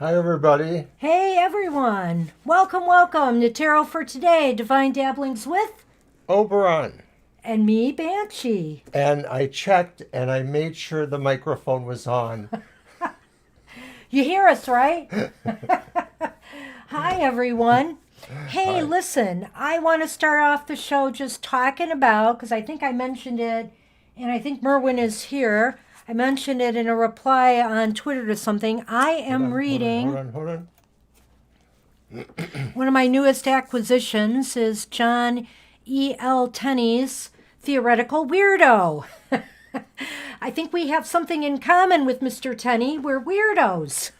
Hi, everybody. Hey everyone! Welcome to Tarot for Today, Divine Dabblings with, Oberon. and me, Banshee. And I checked and I made sure the microphone was on. You hear us, right? Hi everyone. Hey, Hi. listen, I want to start off the show just talking about, because I think I mentioned it, and I think Merwin is here. I mentioned it in a reply on Twitter to something. I am reading. Hold on. One of my newest acquisitions is John E. L. Tenney's Theoretical Weirdo. I think we have something in common with Mr. Tenney. We're weirdos.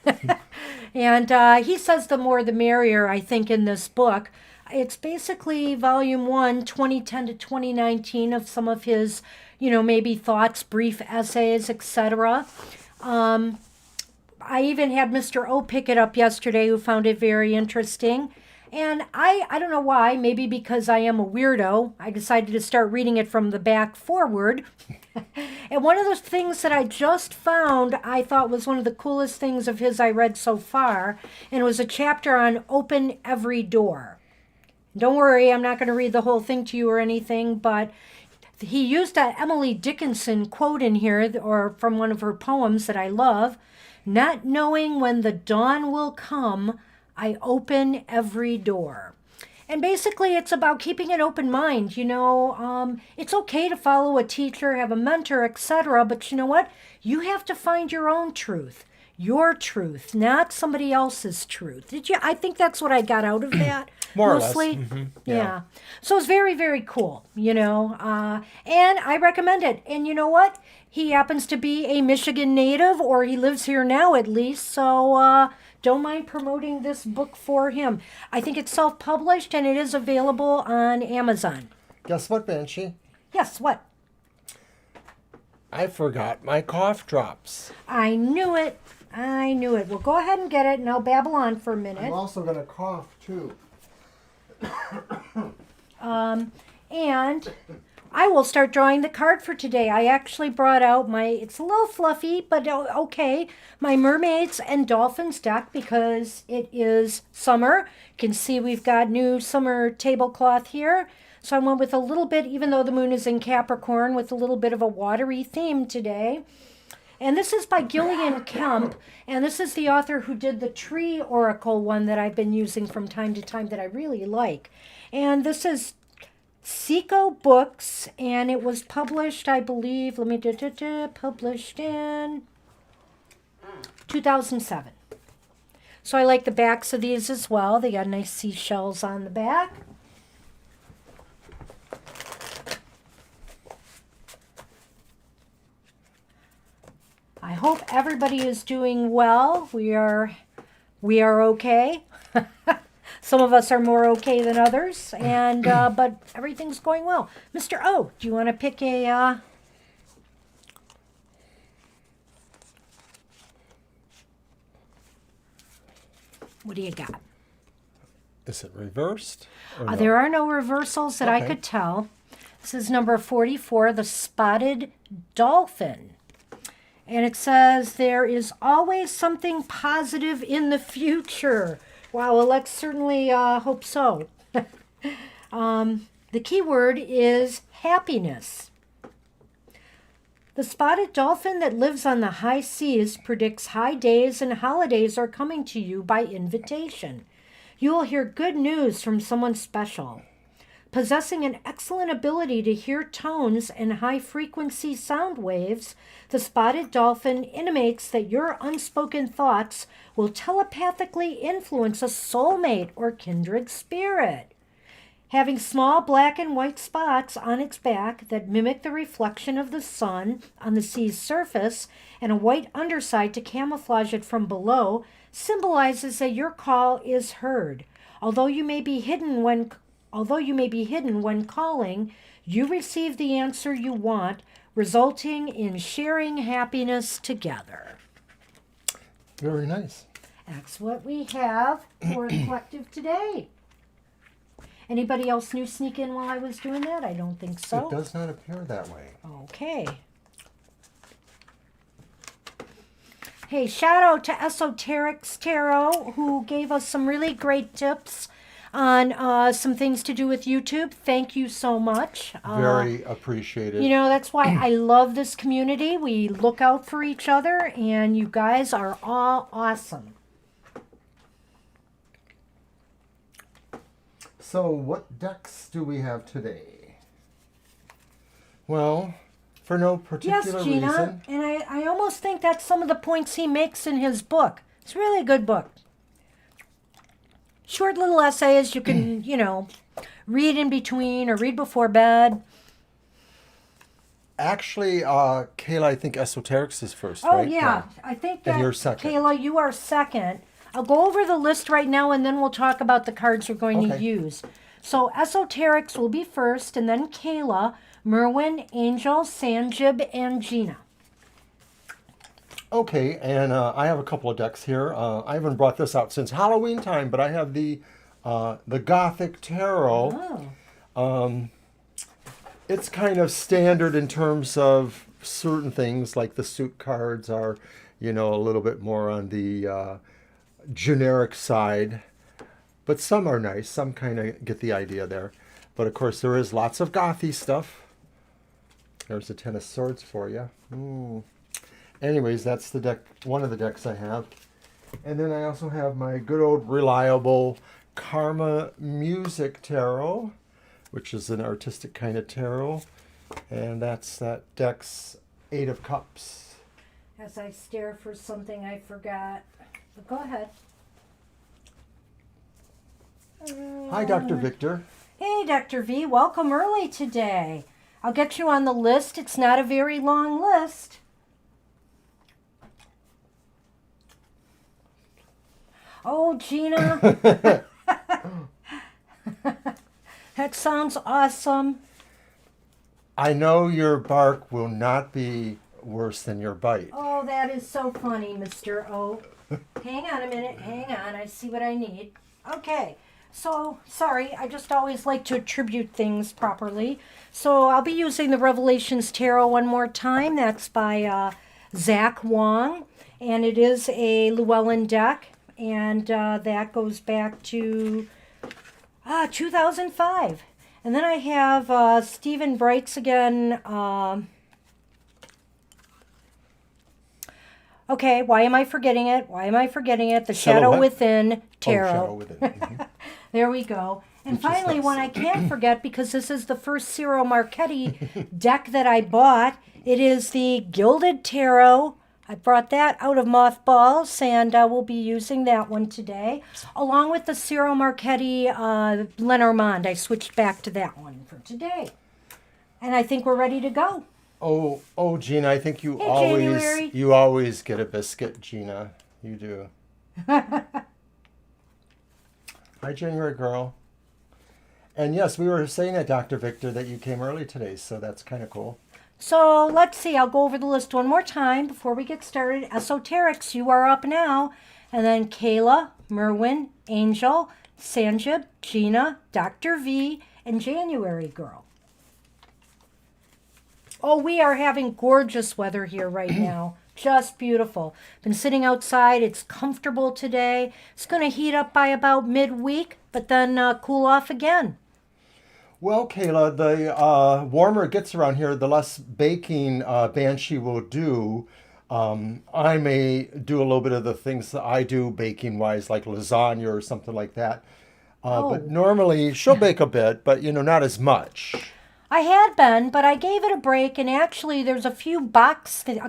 And he says the more the merrier, I think, in this book. It's basically volume 1, 2010 to 2019, of some of his, maybe thoughts, brief essays, etc. I even had Mr. O pick it up yesterday, who found it very interesting. And I don't know why, maybe because I am a weirdo, I decided to start reading it from the back forward. And one of the things that I just found I thought was one of the coolest things of his I read so far, and it was a chapter on Open Every Door. Don't worry, I'm not going to read the whole thing to you or anything, but he used that Emily Dickinson quote in here, or from one of her poems that I love. Not knowing when the dawn will come, I open every door. And basically, it's about keeping an open mind. It's okay to follow a teacher, have a mentor, etc. But you know what? You have to find your own truth, your truth, not somebody else's truth. Did you? I think that's what I got out of that. More Mostly. or less. Yeah. So it's very, very cool, and I recommend it. And you know what? He happens to be a Michigan native, or he lives here now at least. So don't mind promoting this book for him. I think it's self published and it is available on Amazon. Guess what, Banshee? Yes, what? I forgot my cough drops. I knew it. Well, go ahead and get it, and I'll babble on for a minute. I'm also going to cough, too. And I will start drawing the card for today. I actually brought out it's a little fluffy, but okay, my Mermaids and Dolphins deck, because it is summer. You can see we've got new summer tablecloth here. So I went with a little bit, even though the moon is in Capricorn, with a little bit of a watery theme today. And this is by Gillian Kemp, and this is the author who did the Tree Oracle one that I've been using from time to time that I really like. And this is Seco Books, and it was published, I believe, published in 2007. So I like the backs of these as well. They got nice seashells on the back. I hope everybody is doing well. We are okay. Some of us are more okay than others, and but everything's going well. Mr. O, do you want to pick a? What do you got? Is it reversed? Or no? There are no reversals that I Okay. could tell. This is number 44, the Spotted Dolphin. And it says, there is always something positive in the future. Wow, well, let's certainly hope so. The key word is happiness. The spotted dolphin that lives on the high seas predicts high days and holidays are coming to you by invitation. You will hear good news from someone special. Possessing an excellent ability to hear tones and high-frequency sound waves, the spotted dolphin intimates that your unspoken thoughts will telepathically influence a soulmate or kindred spirit. Having small black and white spots on its back that mimic the reflection of the sun on the sea's surface and a white underside to camouflage it from below symbolizes that your call is heard. Although you may be hidden when calling, you receive the answer you want, resulting in sharing happiness together. Very nice. That's what we have for the collective today. Anybody else new sneak in while I was doing that? I don't think so. It does not appear that way. Okay. Hey, shout out to Esoterics Tarot, who gave us some really great tips on some things to do with YouTube. Thank you so much. Very appreciated. You know, that's why I love this community. We look out for each other, and you guys are all awesome. So what decks do we have today? Well, for no particular Yes, Gina, reason. and I almost think that's some of the points he makes in his book. It's really a good book. Short little essays you can, you know, read in between or read before bed. Actually, Kayla, I think Esoterics is first, Oh, right? yeah. I think that, And you're second. Kayla, you are second. I'll go over the list right now, and then we'll talk about the cards we're going to Okay. use. So Esoterics will be first, and then Kayla, Merwin, Angel, Sanjib, and Gina. Okay, and I have a couple of decks here. I haven't brought this out since Halloween time, but I have the Gothic Tarot. Oh. It's kind of standard in terms of certain things, like the suit cards are, you know, a little bit more on the generic side. But some are nice. Some kind of get the idea there. But of course, there is lots of gothy stuff. There's the Ten of Swords for you. Anyways, that's the deck. One of the decks I have. And then I also have my good old reliable Karma Music Tarot, which is an artistic kind of tarot. And that's that deck's Eight of Cups. As I stare for something I forgot. But go ahead. Hi, Dr. Victor. Hey, Dr. V. Welcome early today. I'll get you on the list. It's not a very long list. Oh, Gina. That sounds awesome. I know your bark will not be worse than your bite. Oh, that is so funny, Mr. O. Hang on a minute. Hang on. I see what I need. Okay. So, sorry. I just always like to attribute things properly. So, I'll be using the Revelations Tarot one more time. That's by Zach Wong. And it is a Llewellyn deck. And that goes back to 2005. And then I have Stephen Bright's again. Okay, why am I forgetting it? Why am I forgetting it? The Shadow Silhouette? Within Tarot. Oh, Shadow Within. Mhm. There we go. And Which is finally, nice. one I can't forget, because this is the first Ciro Marchetti deck that I bought. It is the Gilded Tarot. I brought that out of mothballs, and we'll be using that one today, along with the Ciro Marchetti Lenormand. I switched back to that one for today. And I think we're ready to go. Oh, Gina, I think Hey, January. you always get a biscuit, Gina. You do. Hi, January girl. And yes, we were saying at Dr. Victor that you came early today, so that's kind of cool. So let's see. I'll go over the list one more time before we get started. Esoterics, you are up now. And then Kayla, Merwin, Angel, Sanjib, Gina, Dr. V, and January Girl. Oh, we are having gorgeous weather here right now. Just beautiful. Been sitting outside. It's comfortable today. It's going to heat up by about midweek, but then cool off again. Well, Kayla, the warmer it gets around here, the less baking Banshee will do. I may do a little bit of the things that I do baking-wise, like lasagna or something like that. But normally she'll bake a bit, but, you know, not as much. I had been, but I gave it a break, and actually there's a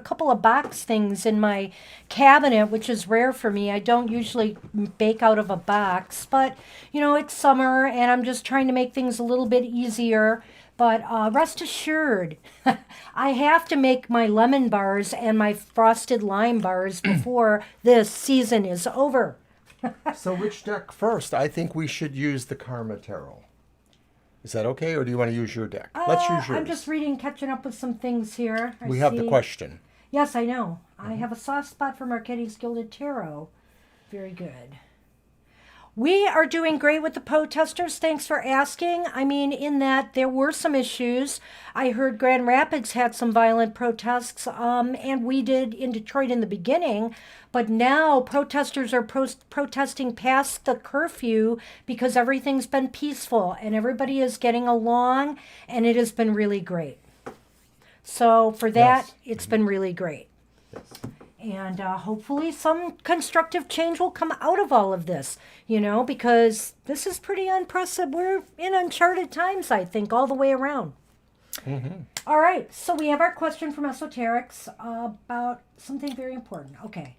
couple of box things in my cabinet, which is rare for me. I don't usually bake out of a box, but, you know, it's summer, and I'm just trying to make things a little bit easier. But rest assured, I have to make my lemon bars and my frosted lime bars before this season is over. So which deck first? I think we should use the Karma Tarot. Is that okay, or do you want to use your deck? Let's use yours. I'm just catching up with some things here. We have the question. Yes, I know. I have a soft spot for Marchetti's Gilded Tarot. Very good. We are doing great with the protesters. Thanks for asking. I mean, in that there were some issues. I heard Grand Rapids had some violent protests, and we did in Detroit in the beginning. But now protesters are protesting past the curfew because everything's been peaceful and everybody is getting along, and it has been really great. So for that, Yes. it's been really great. Yes. And hopefully some constructive change will come out of all of this, because this is pretty unprecedented. We're in uncharted times, I think, all the way around. All right, so we have our question from Esoterics about something very important. Okay.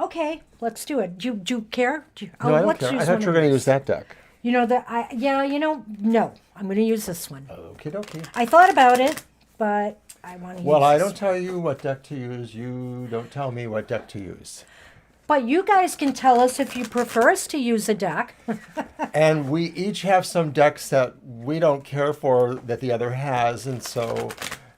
Okay, let's do it. Do you care? No, I don't let's care. use I thought one you were of going to these. use that deck. No, I'm going to use this one. Okay, dokie. I thought about it, but I want to use Well, I this don't tell you what deck to use. You don't tell me what deck to use. But you guys can tell us if you prefer us to use a deck. And we each have some decks that we don't care for that the other has, and so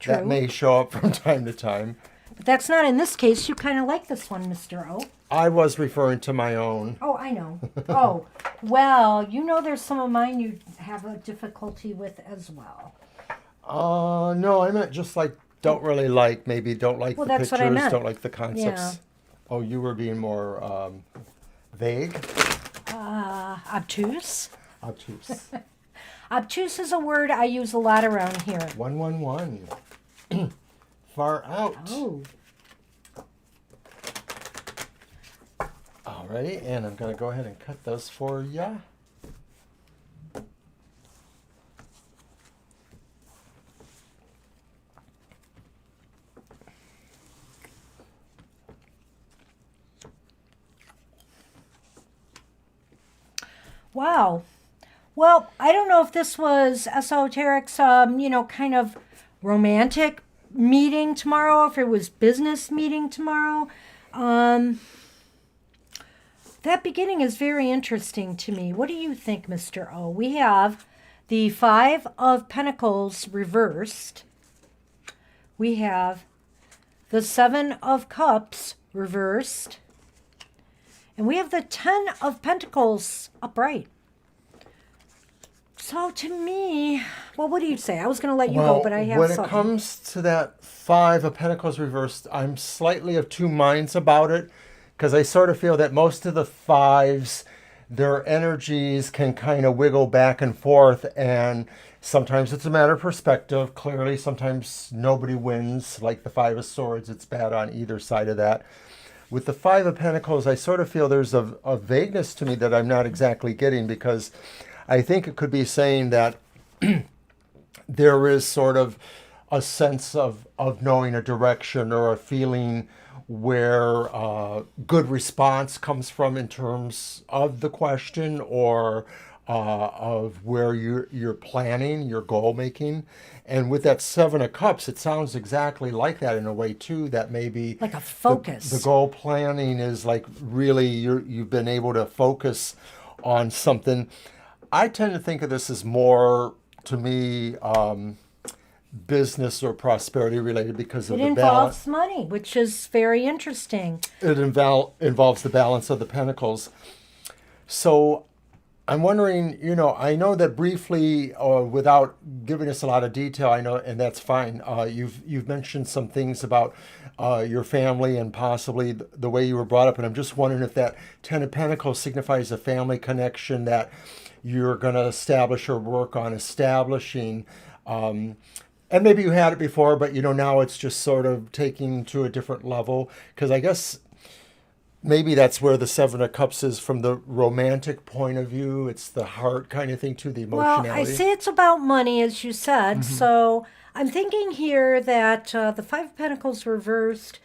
that True. may show up from time to time. But that's not in this case. You kind of like this one, Mr. O. I was referring to my own. Oh, I know. Oh, well, there's some of mine you have a difficulty with as well. No, I meant just like don't really like, maybe don't like Well, the that's what I pictures, meant. don't like the concepts. Yeah. Oh, you were being more vague? Obtuse. Obtuse. Obtuse is a word I use a lot around here. 111. Far out. Oh, Alrighty, and I'm going to go ahead and cut those for ya. wow. Well, I don't know if this was Esoteric's, kind of romantic meeting tomorrow, if it was business meeting tomorrow. That beginning is very interesting to me. What do you think, Mr. O? We have the Five of Pentacles reversed. We have the Seven of Cups reversed. And we have the Ten of Pentacles upright. So to me, well, what do you say? I was going to let you go, but I have when something. it comes to that Five of Pentacles reversed, I'm slightly of two minds about it, because I sort of feel that most of the fives, their energies can kind of wiggle back and forth, and sometimes it's a matter of perspective. Clearly, sometimes nobody wins, like the Five of Swords. It's bad on either side of that. With the Five of Pentacles, I sort of feel there's a vagueness to me that I'm not exactly getting, because I think it could be saying that there is sort of a sense of knowing a direction or a feeling where good response comes from in terms of the question, or of where you're planning, your goal making. And with that Seven of Cups, it sounds exactly like that in a way too, that maybe Like a focus. The goal planning is like really you've been able to focus on something. I tend to think of this as more, to me, business or prosperity related, because of It the balance. involves money, which is very interesting. It involves the balance of the pentacles. So I'm wondering, I know that briefly, without giving us a lot of detail, I know, and that's fine. You've mentioned some things about your family and possibly the way you were brought up, and I'm just wondering if that Ten of Pentacles signifies a family connection that you're going to establish or work on establishing. And maybe you had it before, but now it's just sort of taking to a different level. Because I guess maybe that's where the Seven of Cups is from the romantic point of view. It's the heart kind of thing too, the emotionality. Well, I say it's about money, as you said. So I'm thinking here that the Five of Pentacles reversed,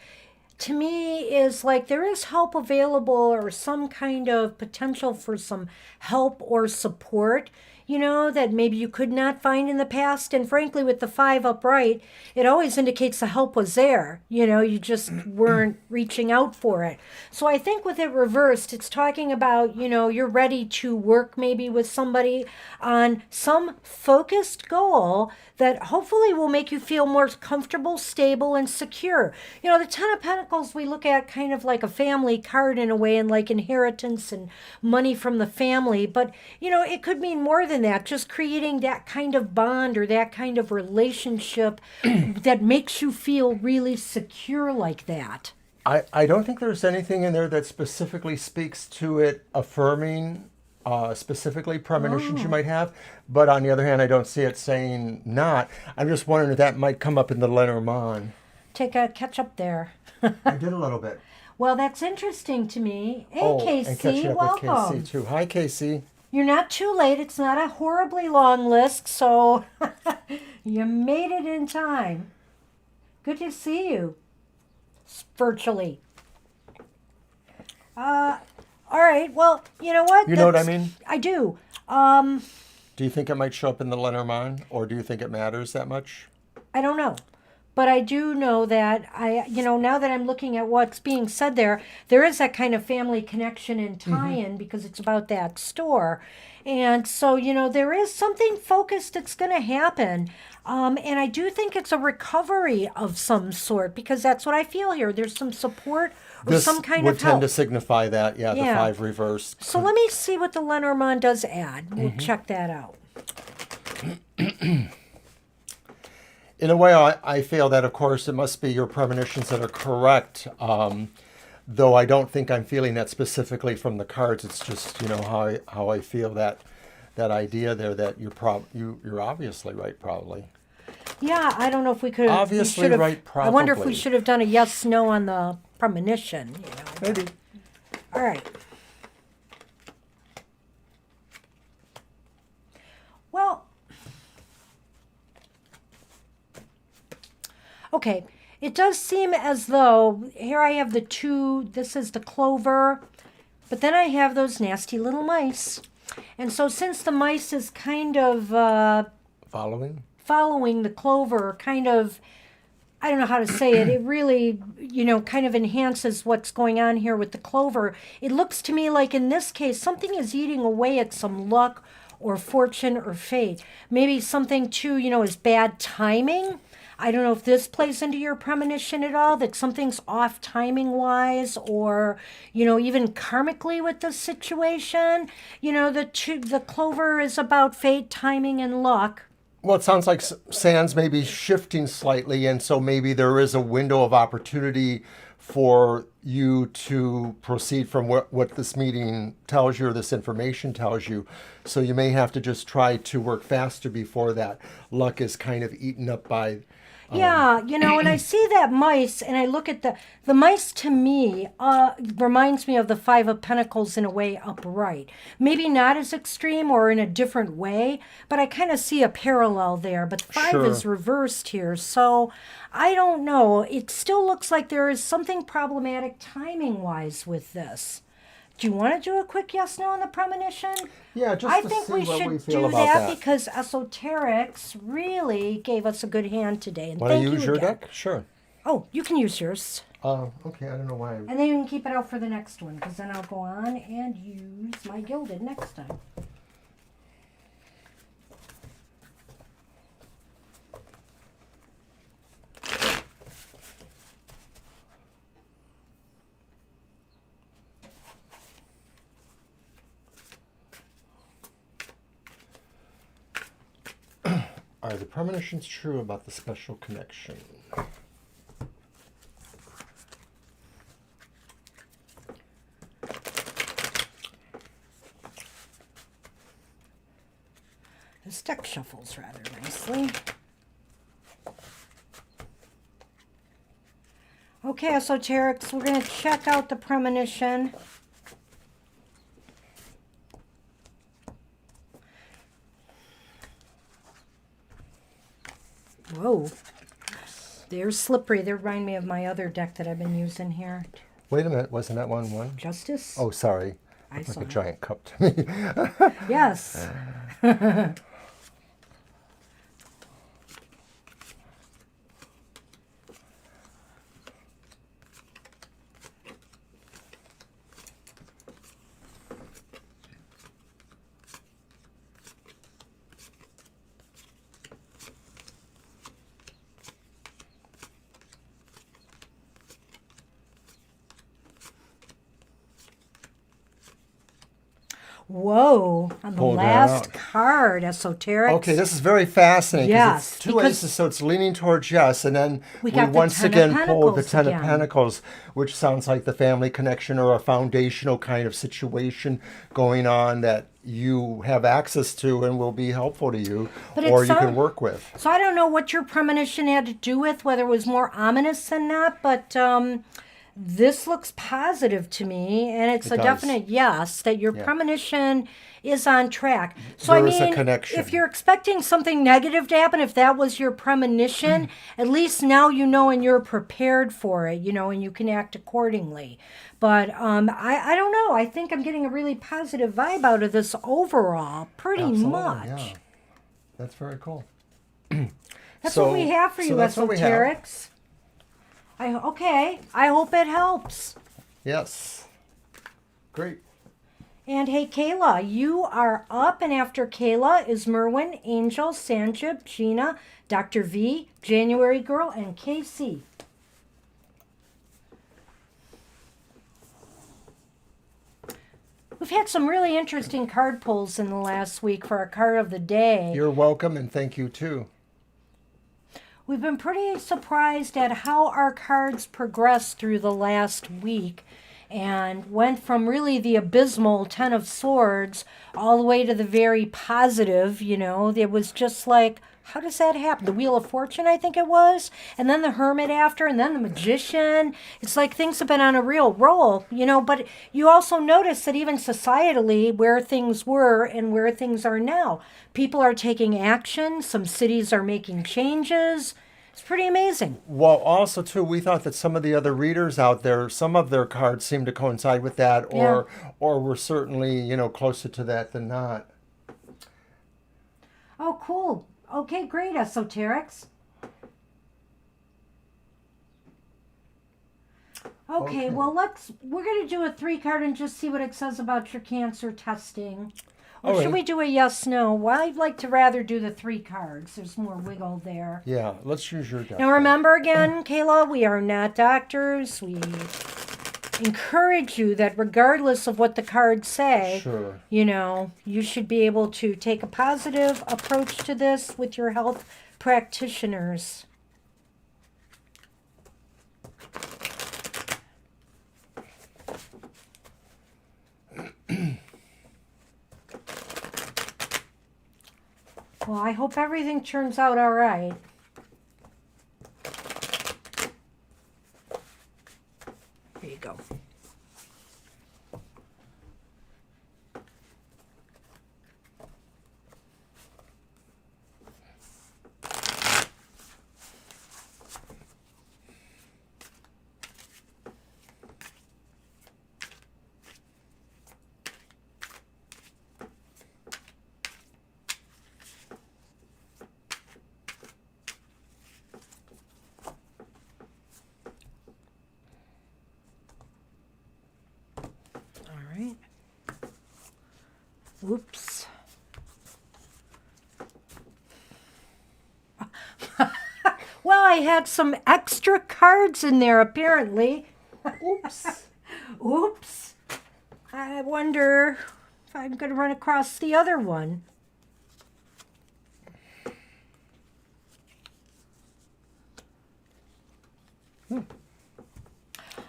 to me, is like there is help available or some kind of potential for some help or support that maybe you could not find in the past. And frankly, with the 5 upright, it always indicates the help was there. You just weren't reaching out for it. So I think with it reversed, it's talking about, you're ready to work maybe with somebody on some focused goal that hopefully will make you feel more comfortable, stable, and secure. The Ten of Pentacles we look at kind of like a family card in a way, and like inheritance and money from the family. But, it could mean more than that, just creating that kind of bond or that kind of relationship that makes you feel really secure like that. I don't think there's anything in there that specifically speaks to it affirming specifically premonitions you might have. But on the other hand, I don't see it saying not. I'm just wondering if that might come up in the Lenormand. Catch up there. I did a little bit. Well, that's interesting to me. Hey, And Casey, catching up welcome. with Casey too. Hi, Casey. You're not too late. It's not a horribly long list, so you made it in time. Good to see you. Virtually. All right. Well, you know what? You know what I mean? I do. Do you think it might show up in the Lenormand, or do you think it matters that much? I don't know. But I do know that now that I'm looking at what's being said there is that kind of family connection and tie-in because it's about that store. And so, there is something focused that's going to happen. And I do think it's a recovery of some sort because that's what I feel here. There's some support or some kind of would help. tend to signify that, the 5 reversed. So let me see what the Lenormand does add. We'll check that out. In a way, I feel that, of course, it must be your premonitions that are correct. Though I don't think I'm feeling that specifically from the cards. It's just, how I feel that idea there that you're obviously right, probably. Yeah, I don't know if we could. Obviously right, probably. I wonder if we should have done a yes/no on the premonition. Maybe. All right. Well, okay. It does seem as though here I have the 2. This is the clover, but then I have those nasty little mice, and so since the mice is kind of following the clover, kind of, I don't know how to say it. It really, kind of enhances what's going on here with the clover. It looks to me like in this case, something is eating away at some luck or fortune or fate. Maybe something too, is bad timing. I don't know if this plays into your premonition at all, that something's off timing wise or, even karmically with this situation. The clover is about fate, timing, and luck. Well, it sounds like sands may be shifting slightly, and so maybe there is a window of opportunity for you to proceed from what this meeting tells you or this information tells you. So you may have to just try to work faster before that luck is kind of eaten up by... Yeah, and I see that mice, and I look at the mice to me reminds me of the 5 of Pentacles in a way upright. Maybe not as extreme or in a different way, but I kind of see a parallel there. But 5 is reversed here, so I don't know. It still looks like there is something problematic timing-wise with this. Do you want to do a quick yes/no on the premonition? Yeah, just I to think see we what should we feel do about that because Esoterics really gave us a good hand today. And Want to thank use you your again. deck? Sure. Oh, you can use yours. Okay, I don't know why. And then you can keep it out for the next one because then I'll go on and use my gilded next time. Are the premonitions true about the special connection? This deck shuffles rather nicely. Okay, Esoterics, we're going to check out the premonition. Whoa. They're slippery. They remind me of my other deck that I've been using here. Wait a minute, wasn't that 1-1? Justice? Oh, sorry. I Like saw a it. giant cup to me. Yes. Whoa, on the Pull that last out. card, esoterics. Okay, this is very fascinating because Yes, it's two because aces, so it's leaning towards yes, and then we we got the once Ten of again pull the Pentacles Ten of again. Pentacles, which sounds like the family connection or a foundational kind of situation going on that you have access to and will be helpful to you, But or it's you can work with. So I don't know what your premonition had to do with, whether it was more ominous than not, but this looks positive to me, and it's It a does. definite yes that your Yeah. premonition is on track. So There I is a mean, connection. if you're expecting something negative to happen, if that was your premonition, at least now you know and you're prepared for it, and you can act accordingly. But I don't know. I think I'm getting a really positive vibe out of this overall, pretty Absolutely, much. yeah. That's very cool. That's what we have for you, that's what we have. esoterics. Okay, I hope it helps. Yes. Great. And hey, Kayla, you are up, and after Kayla is Merwin, Angel, Sanjib, Gina, Dr. V, January Girl, and KC. We've had some really interesting card pulls in the last week for our card of the day. You're welcome, and thank you too. We've been pretty surprised at how our cards progressed through the last week and went from really the abysmal Ten of Swords all the way to the very positive, It was just like, how does that happen? The Wheel of Fortune, I think it was, and then the Hermit after, and then the Magician. It's like things have been on a real roll, but you also notice that even societally, where things were and where things are now, people are taking action. Some cities are making changes. It's pretty amazing. Well, also too, we thought that some of the other readers out there, some of their cards seemed to coincide with that, or were certainly closer to that than not. Oh, cool. Okay, great, esoterics. Okay, well, we're going to do a 3-card and just see what it says about your cancer testing. Or All should right. we do a yes, no? Well, I'd like to rather do the 3 cards. There's more wiggle there. Yeah, let's use your deck. Now remember again, Kayla, we are not doctors. We encourage you that regardless of what the cards say, Sure. you should be able to take a positive approach to this with your health practitioners. Well, I hope everything turns out all right. Here you go. All right. Oops. Well, I had some extra cards in there, apparently. Oops. Oops. I wonder if I'm going to run across the other one.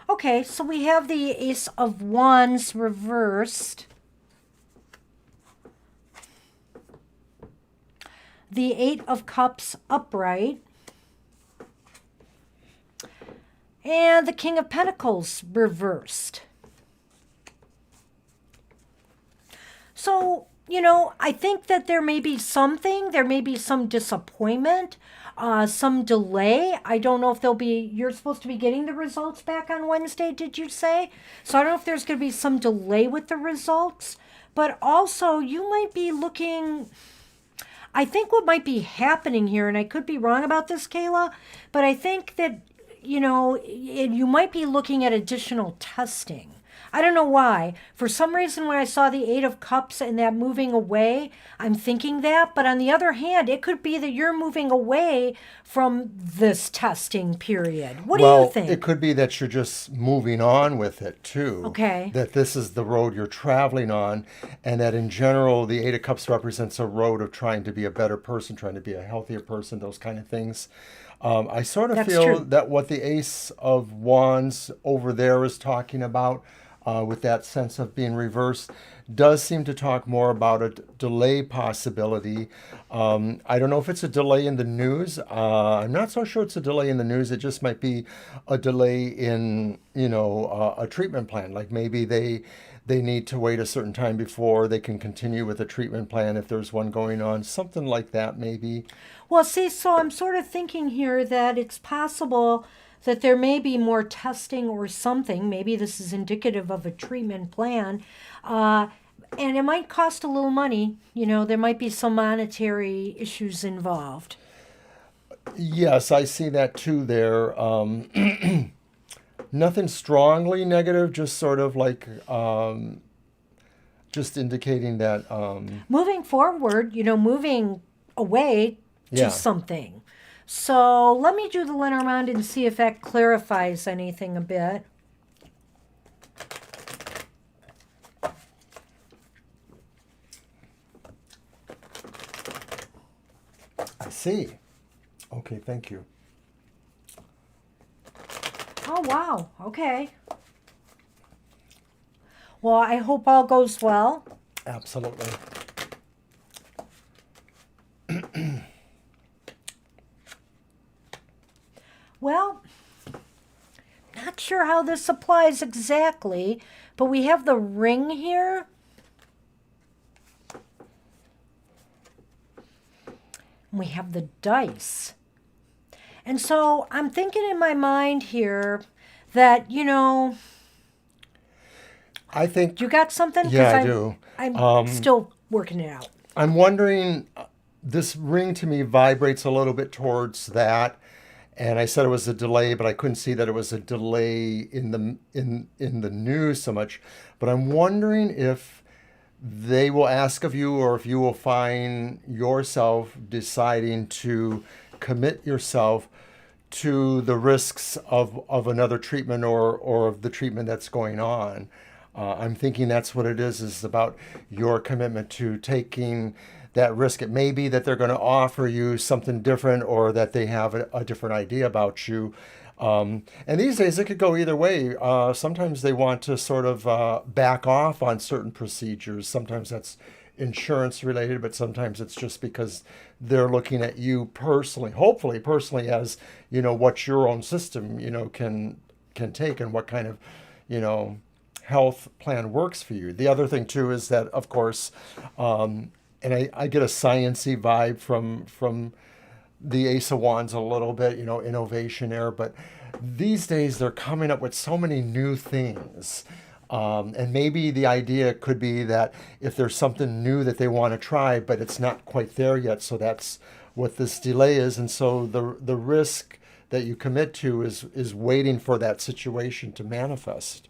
Okay, so we have the Ace of Wands reversed. The Eight of Cups upright. And the King of Pentacles reversed. So, I think that there may be some disappointment some delay. I don't know if you're supposed to be getting the results back on Wednesday, did you say? So I don't know if there's going to be some delay with the results, but also you might be looking. I think what might be happening here, and I could be wrong about this, Kayla, but I think that, you might be looking at additional testing. I don't know why. For some reason, when I saw the Eight of Cups and that moving away, I'm thinking that. But on the other hand, it could be that you're moving away from this testing period. What do you think? It could be that you're just moving on with it too. Okay. That this is the road you're traveling on, and that in general, the Eight of Cups represents a road of trying to be a better person, trying to be a healthier person, those kind of things. I sort of feel true. that what the Ace of Wands over there is talking about, with that sense of being reversed, does seem to talk more about a delay possibility. I don't know if it's a delay in the news. I'm not so sure it's a delay in the news. It just might be a delay in, a treatment plan. Like maybe they need to wait a certain time before they can continue with a treatment plan if there's one going on. Something like that, maybe. Well, see, so I'm sort of thinking here that it's possible that there may be more testing or something. Maybe this is indicative of a treatment plan. And it might cost a little money. There might be some monetary issues involved. Yes, I see that too there. Nothing strongly negative, just sort of like just indicating that. Moving forward, moving away to Yeah. something. So let me do the Lenormand and see if that clarifies anything a bit. I see. Okay, thank you. Oh, wow. Okay. Well, I hope all goes well. Absolutely. Well, not sure how this applies exactly, but we have the ring here. We have the dice. And so I'm thinking in my mind here that, I think. you got something? Yeah, 'Cause I do. I'm still working it out. I'm wondering. This ring to me vibrates a little bit towards that, and I said it was a delay, but I couldn't see that it was a delay in the news so much. But I'm wondering if they will ask of you, or if you will find yourself deciding to commit yourself to the risks of another treatment, or of the treatment that's going on. I'm thinking that's what it is about your commitment to taking that risk. It may be that they're going to offer you something different, or that they have a different idea about you. And these days it could go either way. Sometimes they want to sort of back off on certain procedures. Sometimes that's insurance related, but sometimes it's just because they're looking at you personally, hopefully personally, as what your own system can take, and what kind of health plan works for you. The other thing too is that, of course, and I get a science-y vibe from the Ace of Wands a little bit, innovation there. But these days they're coming up with so many new things. And maybe the idea could be that if there's something new that they want to try, but it's not quite there yet, so that's what this delay is. And so the risk that you commit to is waiting for that situation to manifest.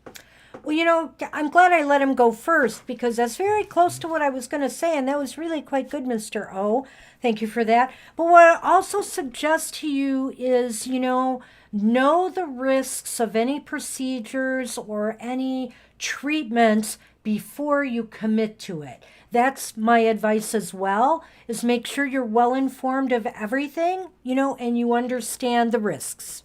Well, I'm glad I let him go first, because that's very close to what I was going to say, and that was really quite good, Mr. O. Thank you for that. But what I also suggest to you is, know the risks of any procedures or any treatments before you commit to it. That's my advice as well, is make sure you're well informed of everything, and you understand the risks.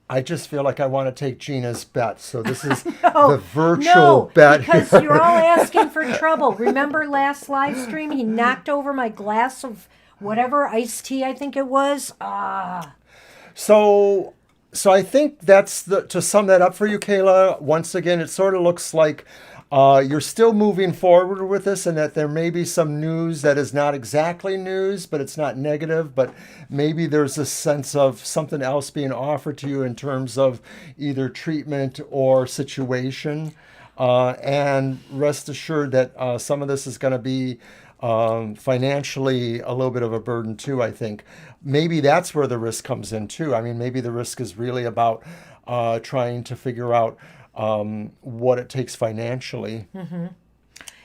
I just feel like I want to take Gina's bet. So this is the virtual bet. Because you're all asking for trouble. Remember last live stream, he knocked over my glass of whatever iced tea I think it was. So I think that's to sum that up for you, Kayla. Once again, it sort of looks like You're still moving forward with this, and that there may be some news that is not exactly news, but it's not negative, but maybe there's a sense of something else being offered to you in terms of either treatment or situation. And rest assured that some of this is going to be financially a little bit of a burden too, I think. Maybe that's where the risk comes in too. I mean, maybe the risk is really about trying to figure out what it takes financially.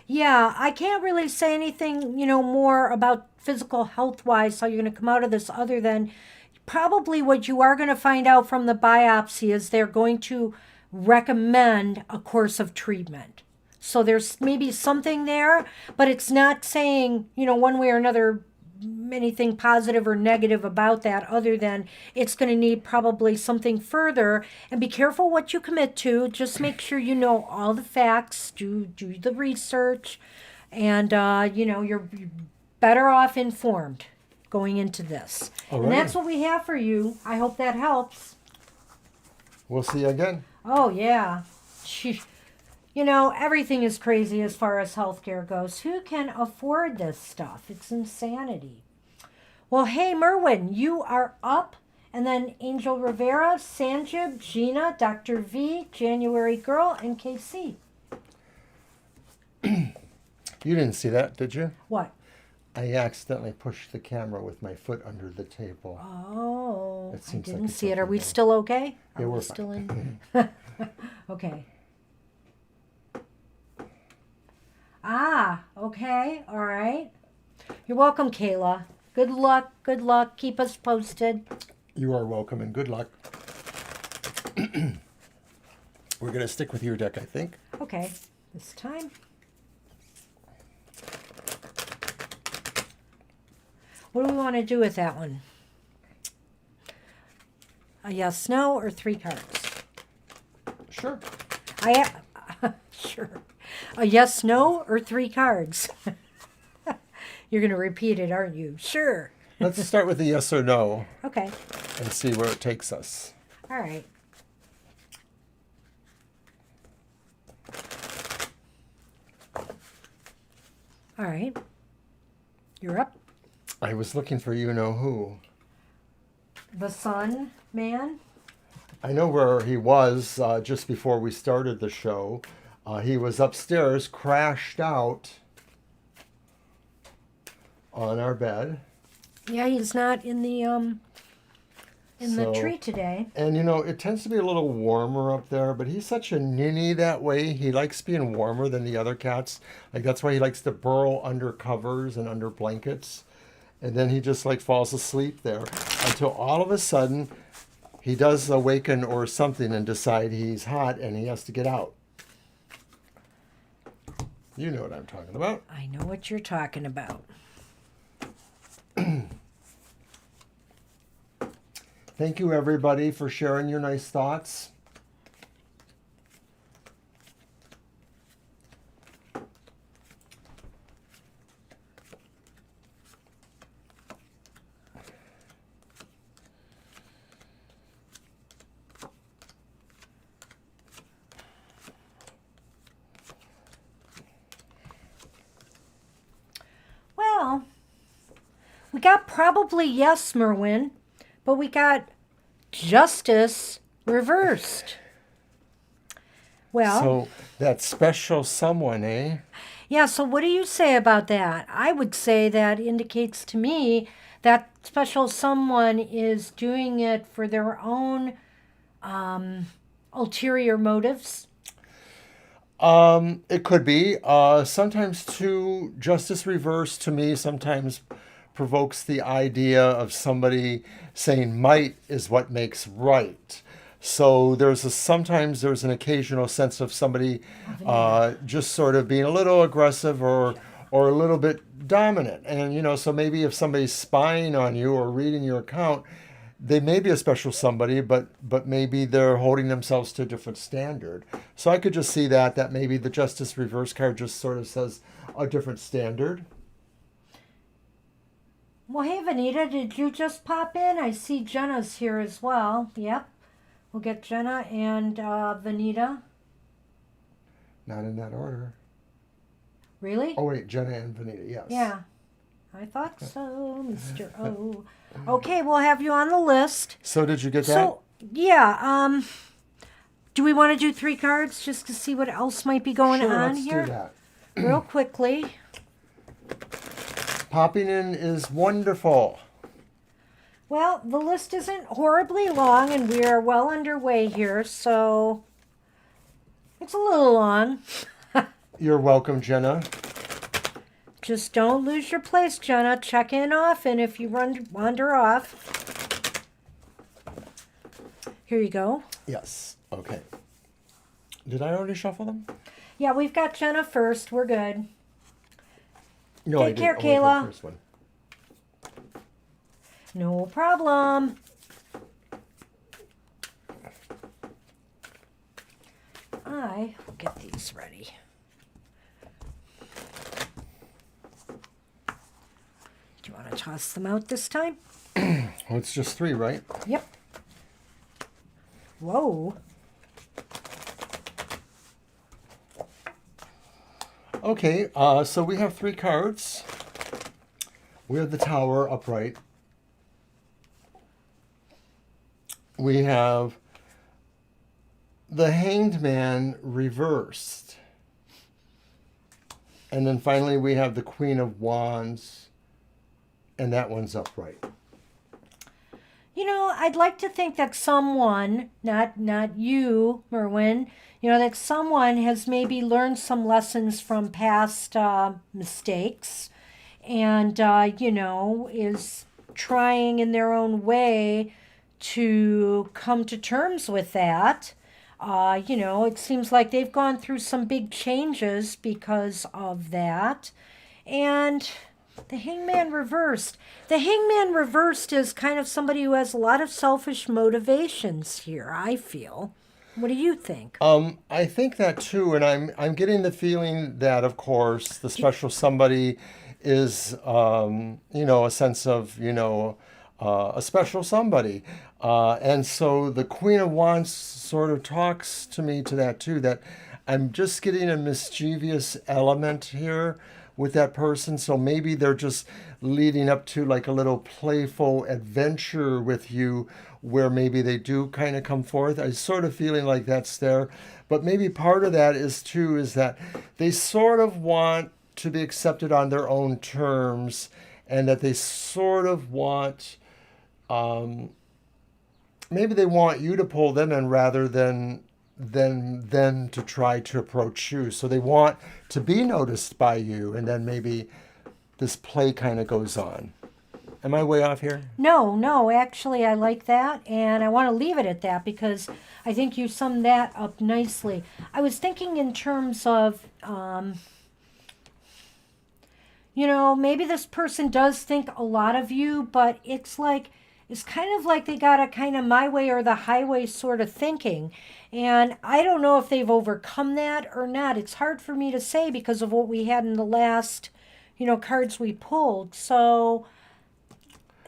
Yeah, I can't really say anything, more about physical health wise, how you're going to come out of this, other than probably what you are going to find out from the biopsy is they're going to recommend a course of treatment. So there's maybe something there, but it's not saying, one way or another, anything positive or negative about that, other than it's going to need probably something further. And be careful what you commit to. Just make sure you know all the facts, do the research, and you're better off informed going into this. All And right. that's what we have for you. I hope that helps. We'll see you again. Oh yeah. Everything is crazy as far as healthcare goes. Who can afford this stuff? It's insanity. Well, hey, Merwin, you are up. And then Angel Rivera, Sanjib, Gina, Dr. V, January Girl, and KC. You didn't see that, did you? What? I accidentally pushed the camera with my foot under the table. Oh, It I seems like didn't it's see it. Are we okay. still okay? Yeah, Are we're we still fine. in? Okay. Okay. All right. You're welcome, Kayla. Good luck. Good luck. Keep us posted. You are welcome and good luck. We're going to stick with your deck, I think. Okay. This time. What do we want to do with that one? A yes, no, or 3 cards? Sure. Sure. A yes, no, or 3 cards? You're going to repeat it, aren't you? Sure. Let's start with a yes or no Okay. and see where it takes us. All right. All right. You're up. I was looking for you know who. The Sun Man. I know where he was just before we started the show. He was upstairs, crashed out on our bed. Yeah, he's not in the So- tree today. And it tends to be a little warmer up there, but he's such a ninny that way. He likes being warmer than the other cats. Like that's why he likes to burrow under covers and under blankets. And then he just falls asleep there until all of a sudden he does awaken or something and decide he's hot and he has to get out. You know what I'm talking about. I know what you're talking about. Thank you, everybody, for sharing your nice thoughts. Well, we got probably yes, Merwin, but we got justice reversed. Well, So that special someone, eh? yeah, so what do you say about that? I would say that indicates to me that special someone is doing it for their own ulterior motives. It could be. Sometimes too, justice reversed to me sometimes provokes the idea of somebody saying might is what makes right. So sometimes there's an occasional sense of somebody just sort of being a little aggressive or a little bit dominant. And so maybe if somebody's spying on you or reading your account, they may be a special somebody, but maybe they're holding themselves to a different standard. So I could just see that maybe the Justice Reverse card just sort of says a different standard. Well, hey, Vanita, did you just pop in? I see Jenna's here as well. Yep. We'll get Jenna and Vanita. Not in that order. Really? Oh, wait, Jenna and Vanita, yes. Yeah. I thought so, Mr. O. Okay, we'll have you on the list. So did you get that? So, yeah, do we want to do 3 cards just to see what else might be going Sure, on let's here? do that. Real quickly. Popping in is wonderful. Well, the list isn't horribly long, and we are well underway here, so it's a little long. You're welcome, Jenna. Just don't lose your place, Jenna. Check in often if you wander off. Here you go. Yes. Okay. Did I already shuffle them? Yeah, we've got Jenna first. We're good. No, Take I didn't. care, Only the Kayla. first one. No problem. I will get these ready. Do you want to toss them out this time? Well, it's just 3, right? Yep. Whoa. Okay, so we have 3 cards. We have the Tower upright. We have the Hanged Man reversed. And then finally we have the Queen of Wands, and that one's upright. You know, I'd like to think that someone, not you, Merwin, that someone has maybe learned some lessons from past mistakes and, is trying in their own way to come to terms with that. It seems like they've gone through some big changes because of that. And the Hangman reversed. The Hangman reversed is kind of somebody who has a lot of selfish motivations here, I feel. What do you think? I think that too, and I'm getting the feeling that, of course, the special somebody is, a sense of, a special somebody. And so the Queen of Wands sort of talks to me to that too, that I'm just getting a mischievous element here with that person. So maybe they're just leading up to like a little playful adventure with you where maybe they do kind of come forth. I'm sort of feeling like that's there. But maybe part of that is that they sort of want to be accepted on their own terms, and that they sort of want, maybe they want you to pull them in rather than them to try to approach you. So they want to be noticed by you, and then maybe this play kind of goes on. Am I way off here? No, actually I like that, and I want to leave it at that because I think you summed that up nicely. I was thinking in terms of, maybe this person does think a lot of you, but it's kind of like they got a kind of my way or the highway sort of thinking. And I don't know if they've overcome that or not. It's hard for me to say because of what we had in the last, cards we pulled. So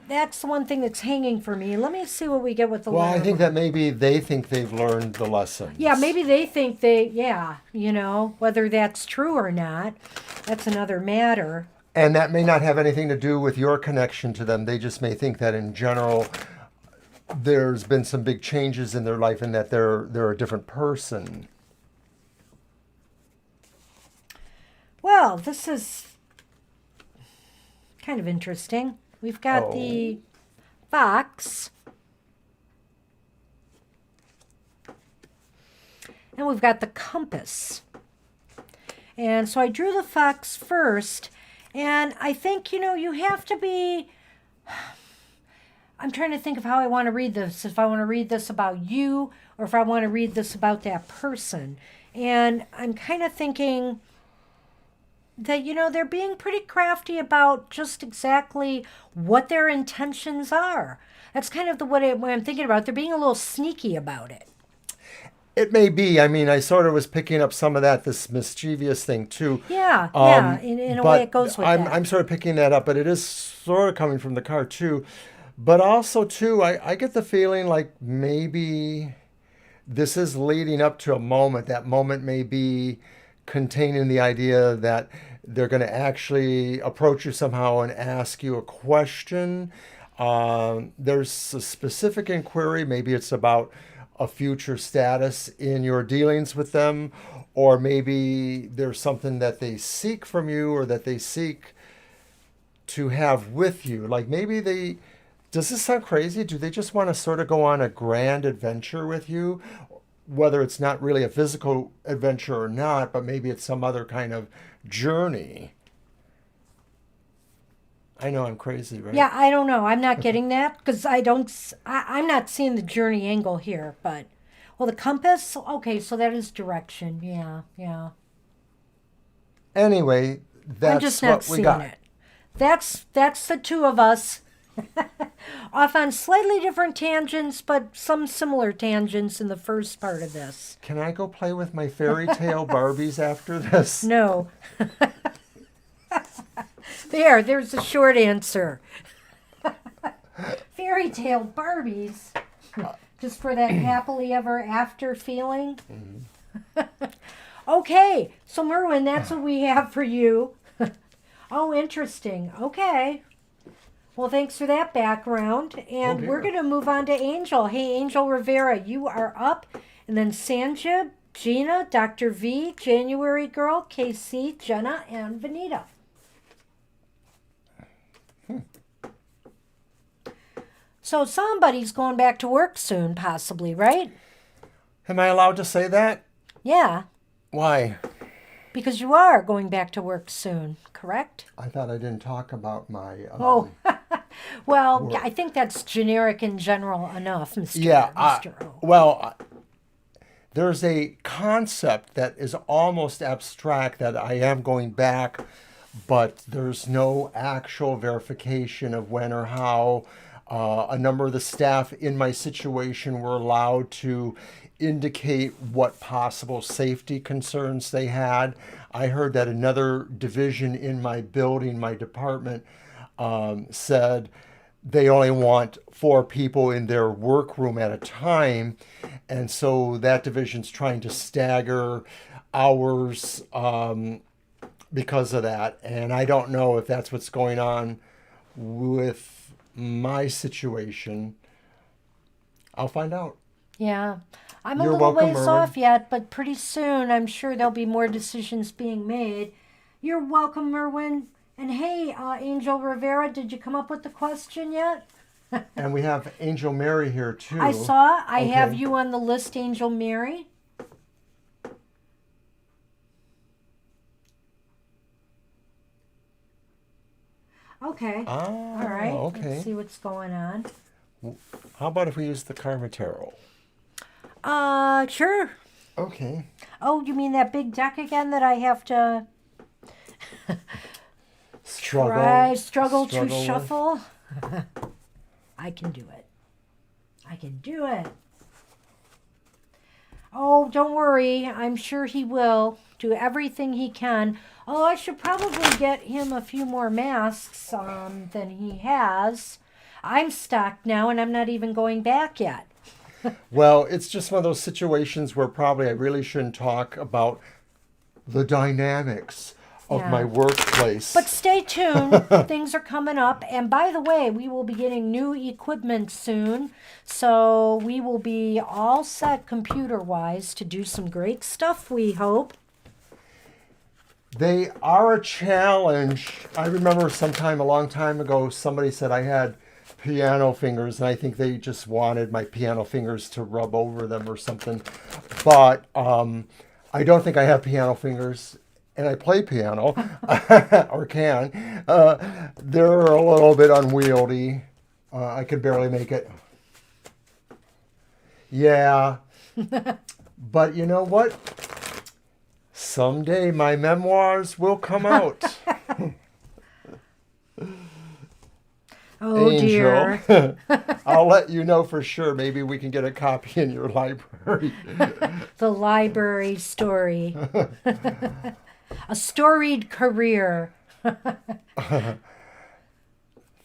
that's the one thing that's hanging for me. Let me see what we get with the Well, I think that maybe they think they've learned the lesson. Yeah, maybe they think whether that's true or not, that's another matter. And that may not have anything to do with your connection to them. They just may think that in general, there's been some big changes in their life and that they're a different person. Well, this is kind of interesting. We've got the fox. And we've got the compass. And so I drew the fox first. And I think, you have to be... I'm trying to think of how I want to read this. If I want to read this about you or if I want to read this about that person. And I'm kind of thinking that, they're being pretty crafty about just exactly what their intentions are. That's kind of what I'm thinking about. They're being a little sneaky about it. It may be. I mean, I sort of was picking up some of this mischievous thing too. Yeah, in a way it goes with that. I'm sort of picking that up, but it is sort of coming from the card too. But also too, I get the feeling like maybe this is leading up to a moment. That moment may be containing the idea that they're going to actually approach you somehow and ask you a question. There's a specific inquiry. Maybe it's about a future status in your dealings with them, or maybe there's something that they seek from you or that they seek to have with you. Like maybe they, does this sound crazy? Do they just want to sort of go on a grand adventure with you? Whether it's not really a physical adventure or not, but maybe it's some other kind of journey. I know I'm crazy, right? Yeah, I don't know. I'm not getting that because I'm not seeing the journey angle here. But, well, the compass, okay, so that is direction. Yeah, yeah. Anyway, I'm just that's not what we seeing got. it. That's the two of us off on slightly different tangents, but some similar tangents in the first part of this. Can I go play with my fairy tale Barbies after this? No. There's a short answer. Fairy tale Barbies. Just for that happily ever after feeling. Okay, so Merwin, that's what we have for you. Oh, interesting. Okay. Well, thanks for that background. And we're going to move on to Angel. Hey, Angel Rivera, you are up. And then Sanjib, Gina, Dr. V, January Girl, KC, Jenna, and Vanita. So somebody's going back to work soon, possibly, right? Am I allowed to say that? Yeah, Why? because you are going back to work soon, correct? I thought I didn't talk about my. Oh, well, I think that's generic in general enough, Mr. Yeah. Mr. O. Well, there's a concept that is almost abstract that I am going back, but there's no actual verification of when or how. A number of the staff in my situation were allowed to indicate what possible safety concerns they had. I heard that another division in my building, my department, said they only want 4 people in their workroom at a time. And so that division's trying to stagger hours because of that. And I don't know if that's what's going on with my situation. I'll find out. Yeah. I'm a You're little welcome, ways Merwin. off yet, but pretty soon I'm sure there'll be more decisions being made. You're welcome, Merwin. And hey, Angel Rivera, did you come up with the question yet? And we have Angel Mary here too. I saw. I have Okay. you on the list, Angel Mary. Okay. Ah, All right. okay. Let's see what's going on. How about if we use the Karma Tarot? Sure. Okay. Oh, you mean that big deck again that I have to struggle to with? shuffle? I can do it. I can do it. Oh, don't worry. I'm sure he will do everything he can. Oh, I should probably get him a few more masks than he has. I'm stocked now, and I'm not even going back yet. Well, it's just one of those situations where probably I really shouldn't talk about the dynamics of Yeah. my workplace. But stay tuned. Things are coming up. And by the way, we will be getting new equipment soon. So we will be all set computer-wise to do some great stuff, we hope. They are a challenge. I remember sometime a long time ago, somebody said I had piano fingers, and I think they just wanted my piano fingers to rub over them or something. But I don't think I have piano fingers, and I play piano, or can. They're a little bit unwieldy. I could barely make it. Yeah. But you know what? Someday my memoirs will come out. Oh, Angel. dear. I'll let you know for sure. Maybe we can get a copy in your library. The library story. A storied career. The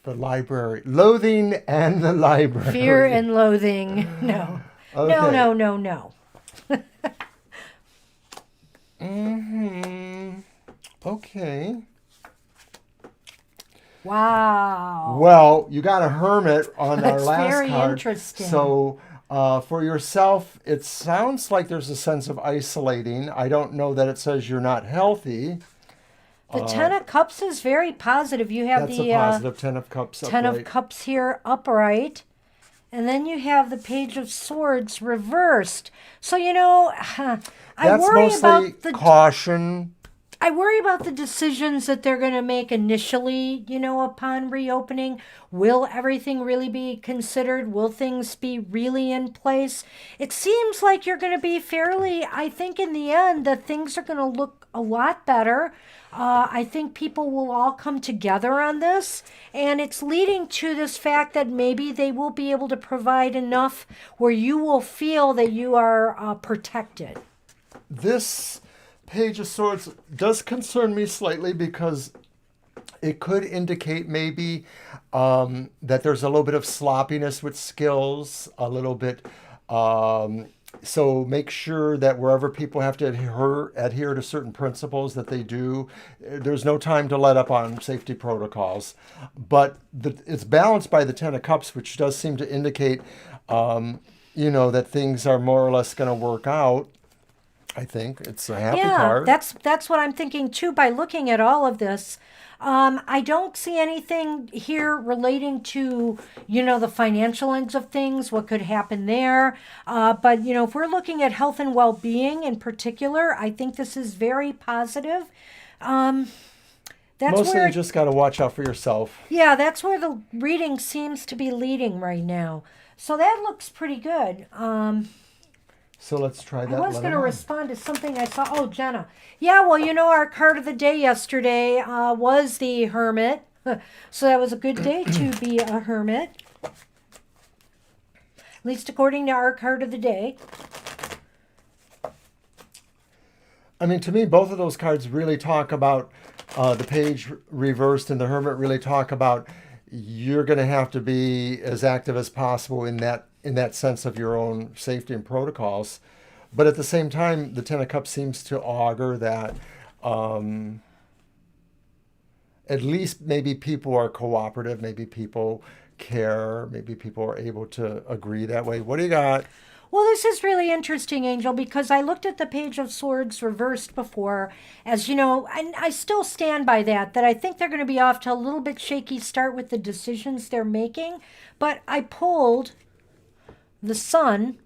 library. Loathing and the library. Fear and loathing. No. Okay. No. Mm-hmm. Okay. Wow. Well, you got a hermit on our That's last very card. interesting. So for yourself, it sounds like there's a sense of isolating. I don't know that it says you're not healthy. The Ten of Cups is very positive. You have That's a the positive. Ten of Cups Ten of upright. Cups here upright. And then you have the Page of Swords reversed. So, I That's worry mostly about the caution. I worry about the decisions that they're going to make initially, upon reopening. Will everything really be considered? Will things be really in place? It seems like you're going to be fairly, I think in the end, that things are going to look a lot better. I think people will all come together on this, and it's leading to this fact that maybe they will be able to provide enough where you will feel that you are protected. This Page of Swords does concern me slightly because it could indicate maybe that there's a little bit of sloppiness with skills, a little bit. So make sure that wherever people have to adhere to certain principles that they do, there's no time to let up on safety protocols. But it's balanced by the Ten of Cups, which does seem to indicate, that things are more or less going to work out. I think it's a happy card. That's what I'm thinking too by looking at all of this. I don't see anything here relating to, the financial ends of things, what could happen there. But, if we're looking at health and well-being in particular, I think this is very positive. That's Mostly where you just got to watch out for yourself. Yeah, that's where the reading seems to be leading right now. So that looks pretty good. So let's try that. I was going to respond to something I saw. Oh, Jenna. Yeah, well, our card of the day yesterday was the Hermit. So that was a good day to be a hermit. At least according to our card of the day. I mean, to me, both of those cards really talk about the Page reversed and the Hermit really talk about you're going to have to be as active as possible in that sense of your own safety and protocols. But at the same time, the Ten of Cups seems to augur that at least maybe people are cooperative, maybe people care, maybe people are able to agree that way. What do you got? Well, this is really interesting, Angel, because I looked at the Page of Swords reversed before, as and I still stand by that I think they're going to be off to a little bit shaky start with the decisions they're making. But I pulled the Sun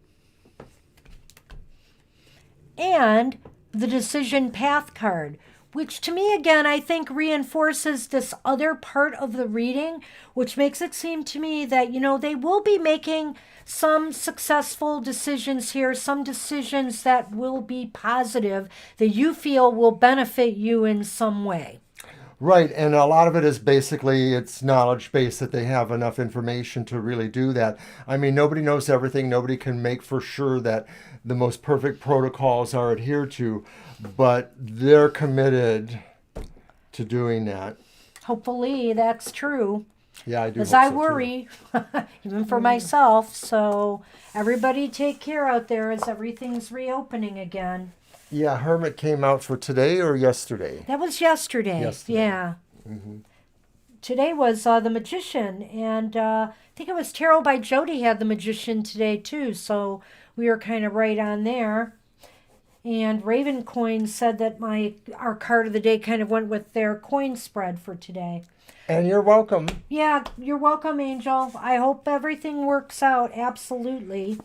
and the Decision Path card, which to me, again, I think reinforces this other part of the reading, which makes it seem to me that, they will be making some successful decisions here, some decisions that will be positive, that you feel will benefit you in some way. Right, and a lot of it is basically it's knowledge based that they have enough information to really do that. I mean, nobody knows everything. Nobody can make for sure that the most perfect protocols are adhered to, but they're committed to doing that. Hopefully that's true. Yeah, I do. As I worry, even for myself. So everybody take care out there as everything's reopening again. Yeah, Hermit came out for today or yesterday? That was yesterday. Yeah. Mm-hmm. Today was the Magician, and I think it was Tarot by Jody had the Magician today too. So we were kind of right on there. And Raven Coin said that our card of the day kind of went with their coin spread for today. And you're welcome. Yeah, you're welcome, Angel. I hope everything works out. Absolutely.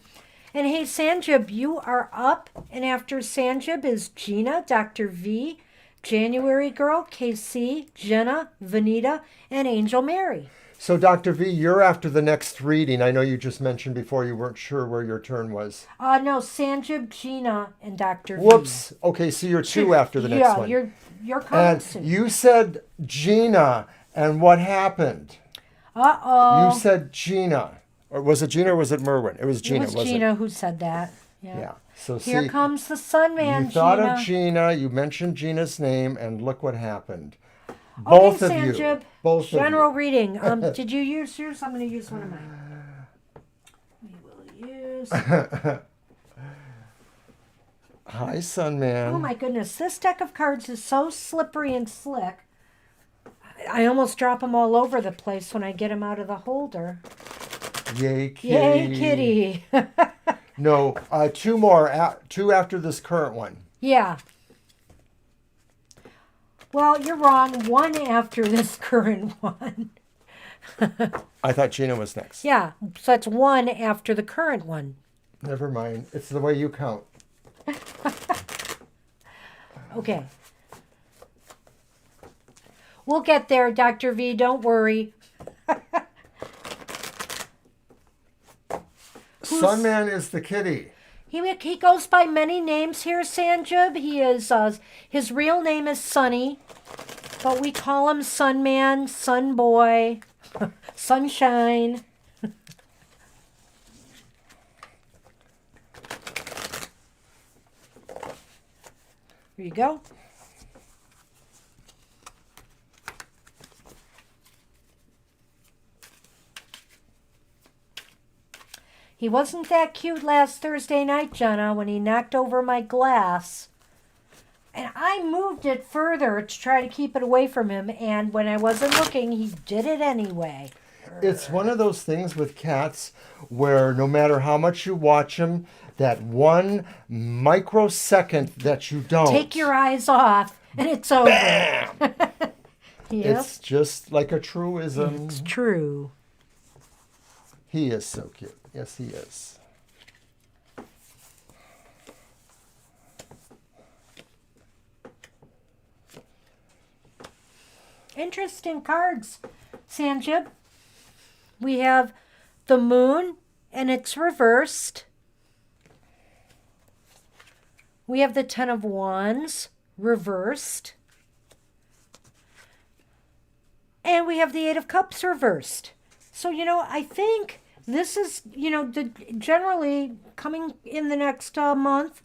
And hey, Sanjib, you are up. And after Sanjib is Gina, Dr. V, January Girl, KC, Jenna, Vanita, and Angel Mary. So, Dr. V, you're after the next reading. I know you just mentioned before you weren't sure where your turn was. No, Sanjib, Gina, and Dr. V. Whoops. Okay, so you're two after the next one. Yeah, you're coming and soon. You said Gina, and what happened? Uh-oh. You said Gina. Or was it Gina or was it Merwin? It was Gina, wasn't it? Gina who said that. Yeah. So Here see, comes the sun man, you thought Gina. of Gina, you mentioned Gina's name, and look what happened. Okay, Both of Sanjib, you. Both general of you. reading. Did you use yours? I'm going to use one of mine. We will use. Hi, Sunman. Oh my goodness, this deck of cards is so slippery and slick. I almost drop them all over the place when I get them out of the holder. Yay, kitty. Yay, kitty. No, two more. Two after this current one. Yeah. Well, you're wrong. One after this current one. I thought Gina was next. Yeah, so that's one after the current one. Never mind. It's the way you count. Okay. We'll get there, Dr. V. Don't worry. Sunman is the kitty. He goes by many names here, Sanjib. He is his real name is Sunny, but we call him Sunman, Sunboy, Sunshine. Here you go. He wasn't that cute last Thursday night, Jenna, when he knocked over my glass. And I moved it further to try to keep it away from him. And when I wasn't looking, he did it anyway. It's one of those things with cats where no matter how much you watch them, that one microsecond that you don't. Take your eyes off, and it's over. Bam! Yep. It's just like a truism. It's true. He is so cute. Yes, he is. Interesting cards, Sanjib. We have the moon, and it's reversed. We have the Ten of Wands, reversed. And we have the Eight of Cups, reversed. So, I think this is, generally coming in the next month,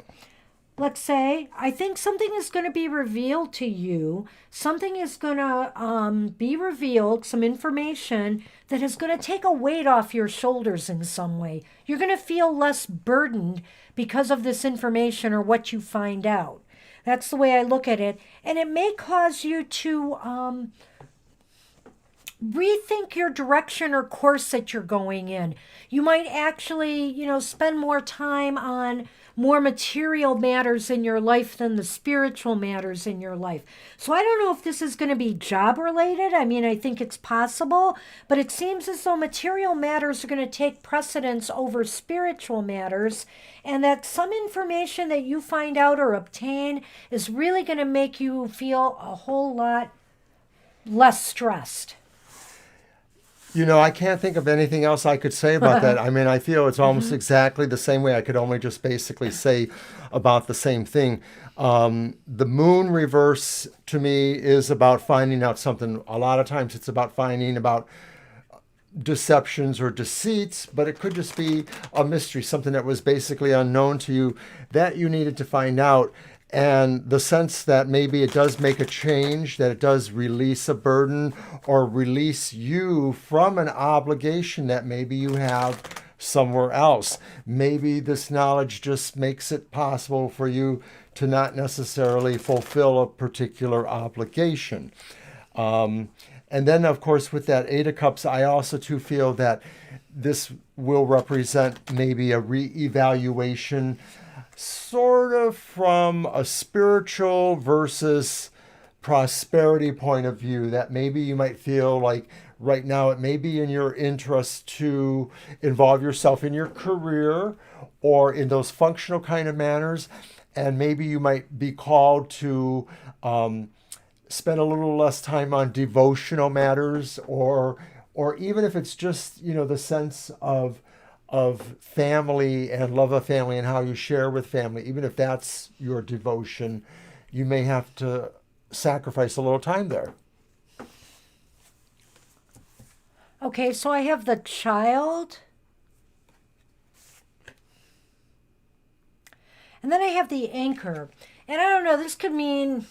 let's say, I think something is going to be revealed to you. Something is going to be revealed, some information that is going to take a weight off your shoulders in some way. You're going to feel less burdened because of this information or what you find out. That's the way I look at it. And it may cause you to rethink your direction or course that you're going in. You might actually, spend more time on more material matters in your life than the spiritual matters in your life. So I don't know if this is going to be job related. I mean, I think it's possible, but it seems as though material matters are going to take precedence over spiritual matters, and that some information that you find out or obtain is really going to make you feel a whole lot less stressed. I can't think of anything else I could say about that. I mean, I feel it's almost exactly the same way. I could only just basically say about the same thing. The moon reverse to me is about finding out something. A lot of times it's about finding about deceptions or deceits, but it could just be a mystery, something that was basically unknown to you that you needed to find out. And the sense that maybe it does make a change, that it does release a burden or release you from an obligation that maybe you have somewhere else. Maybe this knowledge just makes it possible for you to not necessarily fulfill a particular obligation. And then, of course, with that Eight of Cups, I also too feel that this will represent maybe a reevaluation, sort of from a spiritual versus prosperity point of view, that maybe you might feel like right now it may be in your interest to involve yourself in your career or in those functional kind of manners, and maybe you might be called to spend a little less time on devotional matters, or even if it's just the sense of family and love of family and how you share with family, even if that's your devotion, you may have to sacrifice a little time there. Okay, so I have the Child. And then I have the Anchor. And I don't know, this could mean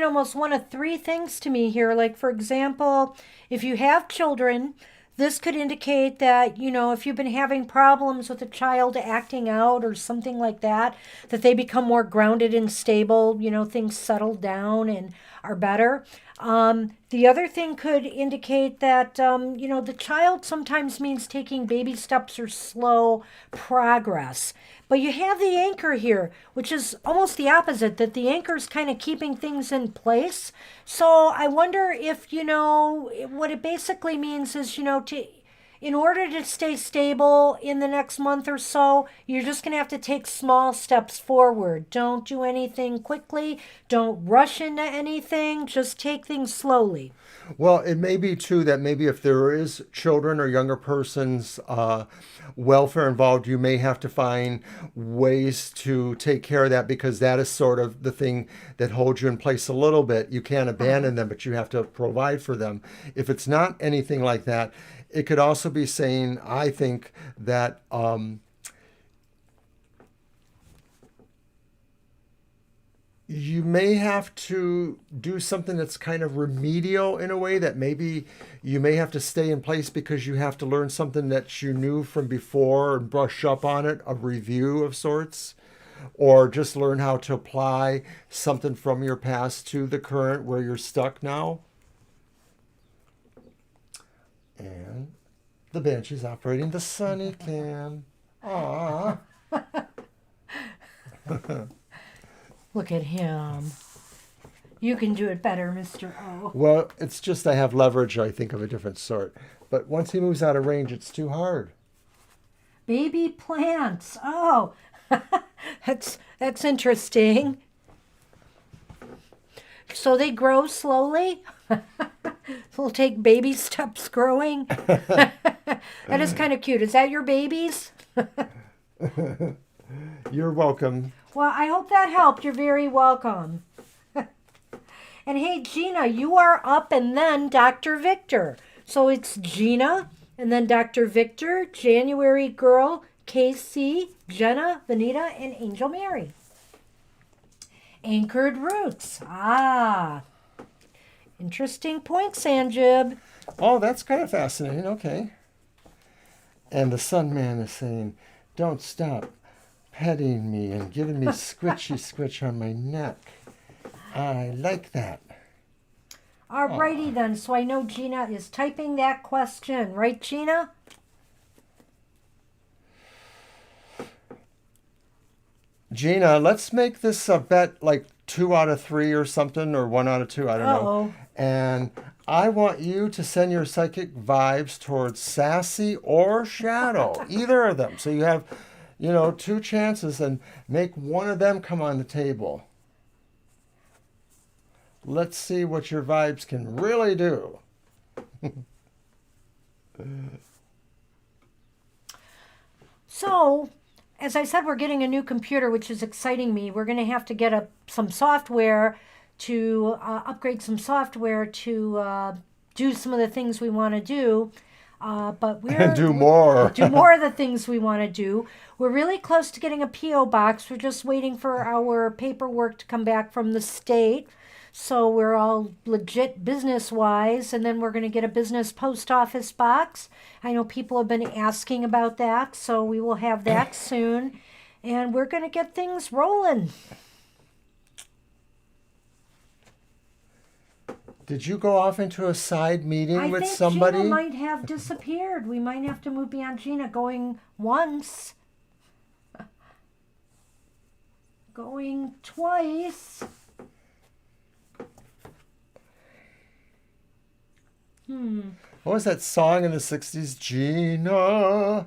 almost one of three things to me here. Like, for example, if you have children, This could indicate that, if you've been having problems with a child acting out or something like that, that they become more grounded and stable, things settle down and are better. The other thing could indicate that, the child sometimes means taking baby steps or slow progress. But you have the anchor here, which is almost the opposite, that the anchor is kind of keeping things in place. So I wonder if, what it basically means is, in order to stay stable in the next month or so, you're just going to have to take small steps forward. Don't do anything quickly. Don't rush into anything. Just take things slowly. Well, it may be too that maybe if there is children or younger persons' welfare involved, you may have to find ways to take care of that because that is sort of the thing that holds you in place a little bit. You can't abandon them, but you have to provide for them. If it's not anything like that, it could also be saying, I think, that you may have to do something that's kind of remedial in a way that maybe you may have to stay in place because you have to learn something that you knew from before and brush up on it, a review of sorts, or just learn how to apply something from your past to the current where you're stuck now. And the Banshee's operating the sunny cam. Aww. Look at him. You can do it better, Mr. O. Well, it's just I have leverage, I think, of a different sort. But once he moves out of range, it's too hard. Baby plants. Oh, that's interesting. So they grow slowly? It'll take baby steps growing? That is kind of cute. Is that your babies? You're welcome. Well, I hope that helped. You're very welcome. And hey, Gina, you are up and then Dr. Victor. So it's Gina and then Dr. Victor, January Girl, KC, Jenna, Vanita, and Angel Mary. Anchored roots. Ah. Interesting point, Sanjib. Oh, that's kind of fascinating. Okay. And the Sun Man is saying, don't stop petting me and giving me squishy squitch on my neck. I like that. Alrighty then. So I know Gina is typing that question. Right, Gina? Gina, let's make this a bet like 2 out of 3 or something, or 1 out of 2. I don't know. And I want you to send your psychic vibes towards Sassy or Shadow, either of them. So you have, 2 chances and make one of them come on the table. Let's see what your vibes can really do. So, as I said, we're getting a new computer, which is exciting me. We're going to have to get some software to upgrade some software to do some of the things we want to do. But we're do more. Do more of the things we want to do. We're really close to getting a P.O. box. We're just waiting for our paperwork to come back from the state. So we're all legit business-wise, and then we're going to get a business post office box. I know people have been asking about that, so we will have that soon. And we're going to get things rolling. Did you go off into a side meeting with think somebody? Gina might have disappeared. We might have to move beyond Gina going once. Going twice. What was that song in the 60s? Gina.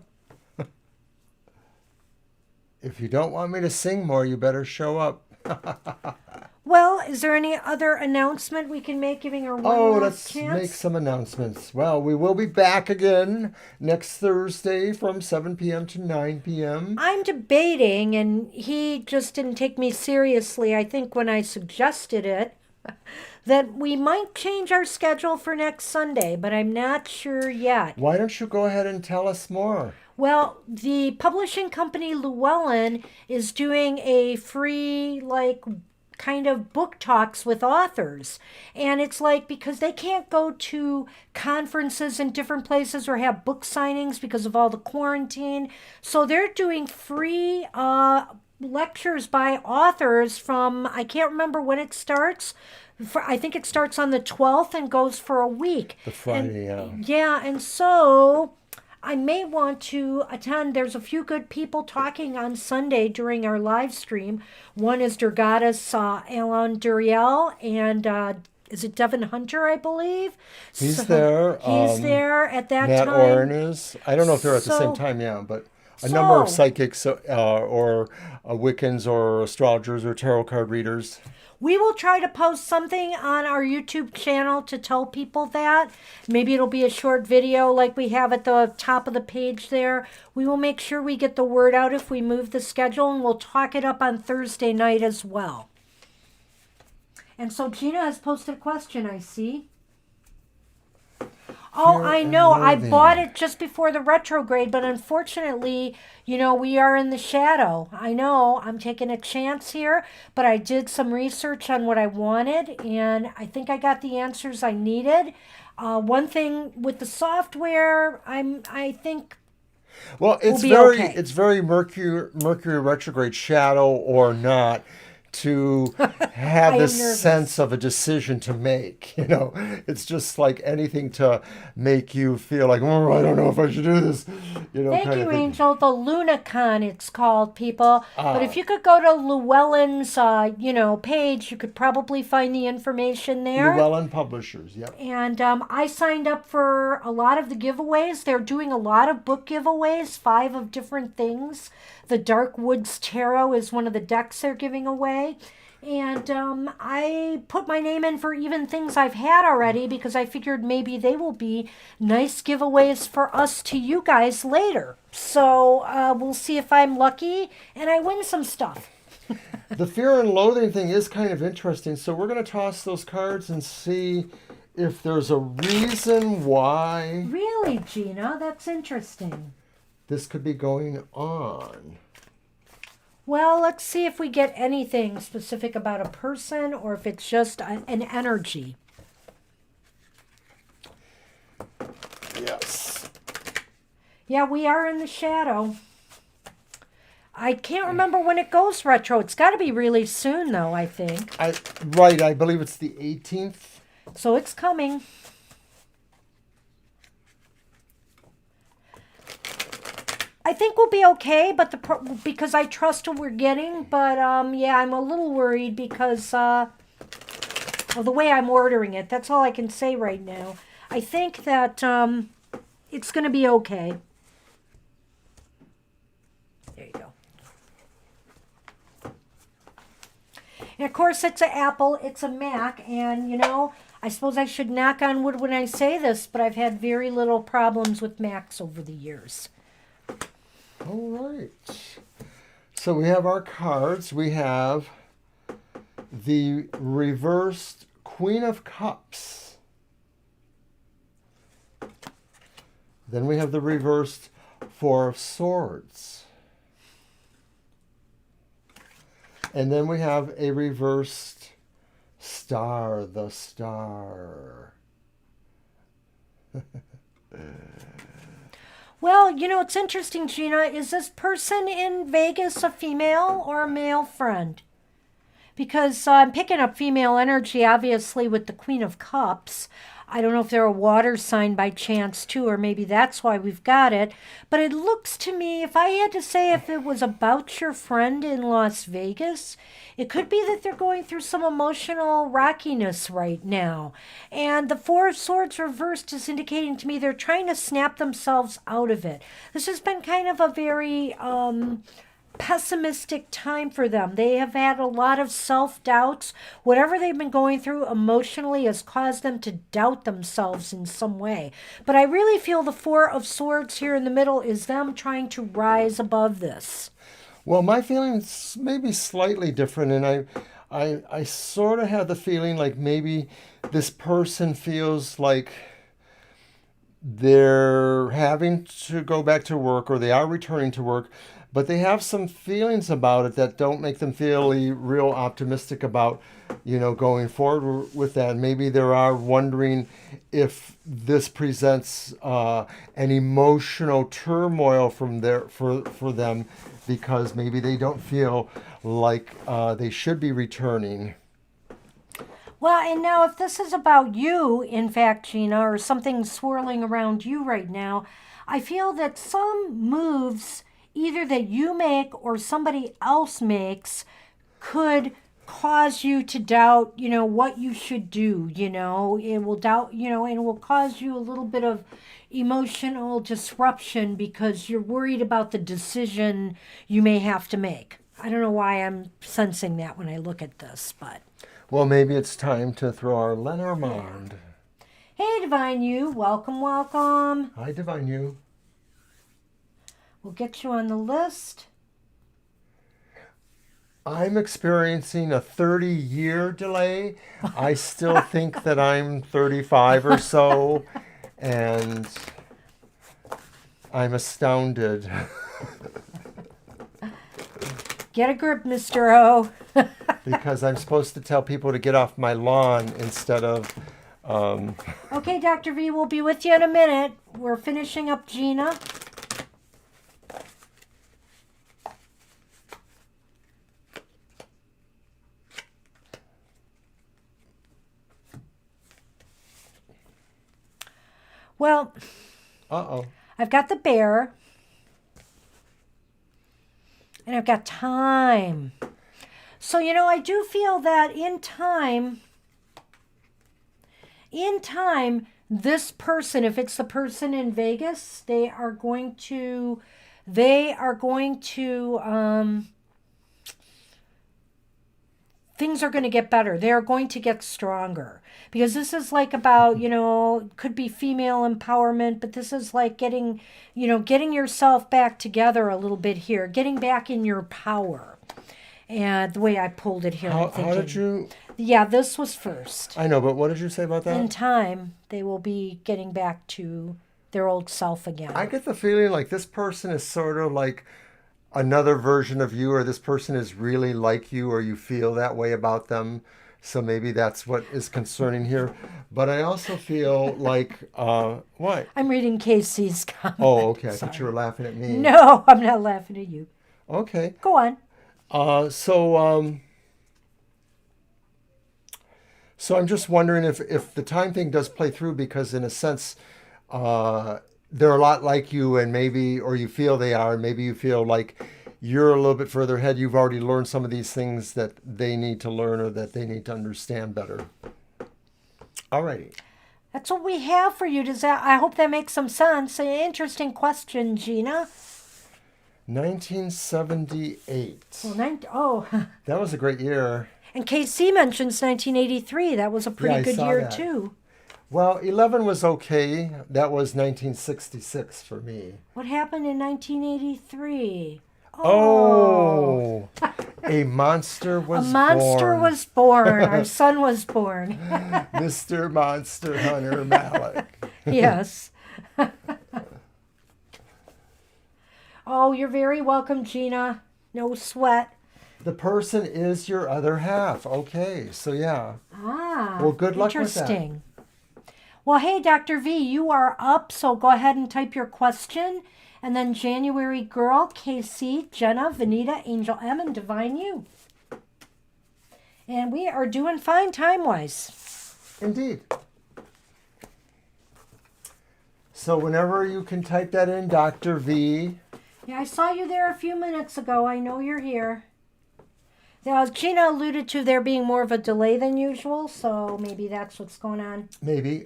If you don't want me to sing more, you better show up. Well, is there any other announcement we can make, giving her one last chance? Let's make some announcements. Well, we will be back again next Thursday from 7 p.m. to 9 p.m. I'm debating, and he just didn't take me seriously, I think, when I suggested it, that we might change our schedule for next Sunday, but I'm not sure yet. Why don't you go ahead and tell us more? Well, the publishing company Llewellyn is doing a free, kind of book talks with authors. And it's like because they can't go to conferences in different places or have book signings because of all the quarantine. So they're doing free lectures by authors from, I can't remember when it starts. I think it starts on the 12th and goes for a week. The Friday, and, yeah. And so I may want to attend. There's a few good people talking on Sunday during our live stream. One is Durgada's Alan Duriel, and is it Devin Hunter, I believe? He's there. He's there at that Matt time. Oren is. I don't know if they're at the same So- time, yeah, but a number of So- psychics or Wiccans or astrologers or tarot card readers. We will try to post something on our YouTube channel to tell people that. Maybe it'll be a short video like we have at the top of the page there. We will make sure we get the word out if we move the schedule, and we'll talk it up on Thursday night as well. And so Gina has posted a question, I see. Oh, Fear I and know. I Loathing. bought it just before the retrograde, but unfortunately, we are in the shadow. I know. I'm taking a chance here, but I did some research on what I wanted, and I think I got the answers I needed. One thing with the software, I think Well, it's be very okay. it's very Mercury retrograde shadow or not to have I this am nervous. sense of a decision to make. It's just like anything to make you feel like, oh, I don't know if I should do this. Thank kind you, of thing. Angel. The Lunacon, it's called, people. But Ah. if you could go to Llewellyn's, page, you could probably find the information there. Llewellyn Publishers, yep. And I signed up for a lot of the giveaways. They're doing a lot of book giveaways, 5 of different things. The Dark Woods Tarot is one of the decks they're giving away. And I put my name in for even things I've had already because I figured maybe they will be nice giveaways for us to you guys later. So we'll see if I'm lucky and I win some stuff. The fear and loathing thing is kind of interesting. So we're going to toss those cards and see if there's a reason why Really, Gina? That's interesting. this could be going on. Well, let's see if we get anything specific about a person or if it's just an energy. Yes. Yeah, we are in the shadow. I can't remember when it goes retro. It's got to be really soon, though, I think. I believe it's the 18th. So it's coming. I think we'll be okay, but because I trust what we're getting. But yeah, I'm a little worried because of the way I'm ordering it. That's all I can say right now. I think that it's going to be okay. There you go. And of course, it's an Apple, it's a Mac, and I suppose I should knock on wood when I say this, but I've had very little problems with Macs over the years. All right. So we have our cards. We have the reversed Queen of Cups. Then we have the reversed Four of Swords. And then we have a reversed Star, the Star. Well, it's interesting, Gina. Is this person in Vegas a female or a male friend? Because I'm picking up female energy, obviously, with the Queen of Cups. I don't know if they're a water sign by chance, too, or maybe that's why we've got it. But it looks to me, if I had to say if it was about your friend in Las Vegas, it could be that they're going through some emotional rockiness right now. And the Four of Swords reversed is indicating to me they're trying to snap themselves out of it. This has been kind of a very pessimistic time for them. They have had a lot of self-doubts. Whatever they've been going through emotionally has caused them to doubt themselves in some way. But I really feel the Four of Swords here in the middle is them trying to rise above this. Well, my feeling's maybe slightly different, and I sort of have the feeling like maybe this person feels like they're having to go back to work or they are returning to work, but they have some feelings about it that don't make them feel real optimistic about, going forward with that. Maybe they are wondering if this presents an emotional turmoil for them because maybe they don't feel like they should be returning. Well, and now if this is about you, in fact, Gina, or something swirling around you right now, I feel that some moves, either that you make or somebody else makes, could cause you to doubt, what you should do. It will doubt, and it will cause you a little bit of emotional disruption because you're worried about the decision you may have to make. I don't know why I'm sensing that when I look at this, but. Well, maybe it's time to throw our Lenormand. Hey, Divine You. Welcome, welcome. Hi, Divine You. We'll get you on the list. I'm experiencing a 30-year delay. I still think that I'm 35 or so, and I'm astounded. Get a grip, Mr. O. Because I'm supposed to tell people to get off my lawn instead of... Okay, Dr. V, we'll be with you in a minute. We're finishing up Gina. Well, Uh-oh. I've got the bear. And I've got time. So, I do feel that in time, this person, if it's the person in Vegas, things are going to get better. They are going to get stronger because this is like about, could be female empowerment, but this is like getting yourself back together a little bit here, getting back in your power. And the way I pulled it here, I'm thinking. How did you... Yeah, this was first. I know, but what did you say about that? In time, they will be getting back to their old self again. I get the feeling like this person is sort of like another version of you, or this person is really like you, or you feel that way about them. So maybe that's what is concerning here. But I also feel like, what? I'm reading Casey's comment. Oh, okay. I thought you were laughing at me. No, I'm not laughing at you. Okay. Go on. So I'm just wondering if the time thing does play through, because in a sense, they're a lot like you, and maybe, or you feel they are, maybe you feel like you're a little bit further ahead. You've already learned some of these things that they need to learn or that they need to understand better. All righty. That's what we have for you. I hope that makes some sense. An interesting question, Gina. 1978. Well, That was a great year. And KC mentions 1983. That was a pretty good year, that. too. Well, 11 was okay. That was 1966 for me. What happened in 1983? Oh, a monster was born. A monster was born. Our son was born. Mr. Monster Hunter Malik. Yes. Oh, you're very welcome, Gina. No sweat. The person is your other half. Okay, so yeah. Well, good luck with that. Interesting. Well, hey, Dr. V, you are up, so go ahead and type your question. And then January Girl, KC, Jenna, Vanita, Angel M, and Divine You. And we are doing fine time-wise. Indeed. So whenever you can type that in, Dr. V. Yeah, I saw you there a few minutes ago. I know you're here. Now, Gina alluded to there being more of a delay than usual, so maybe that's what's going on. Maybe.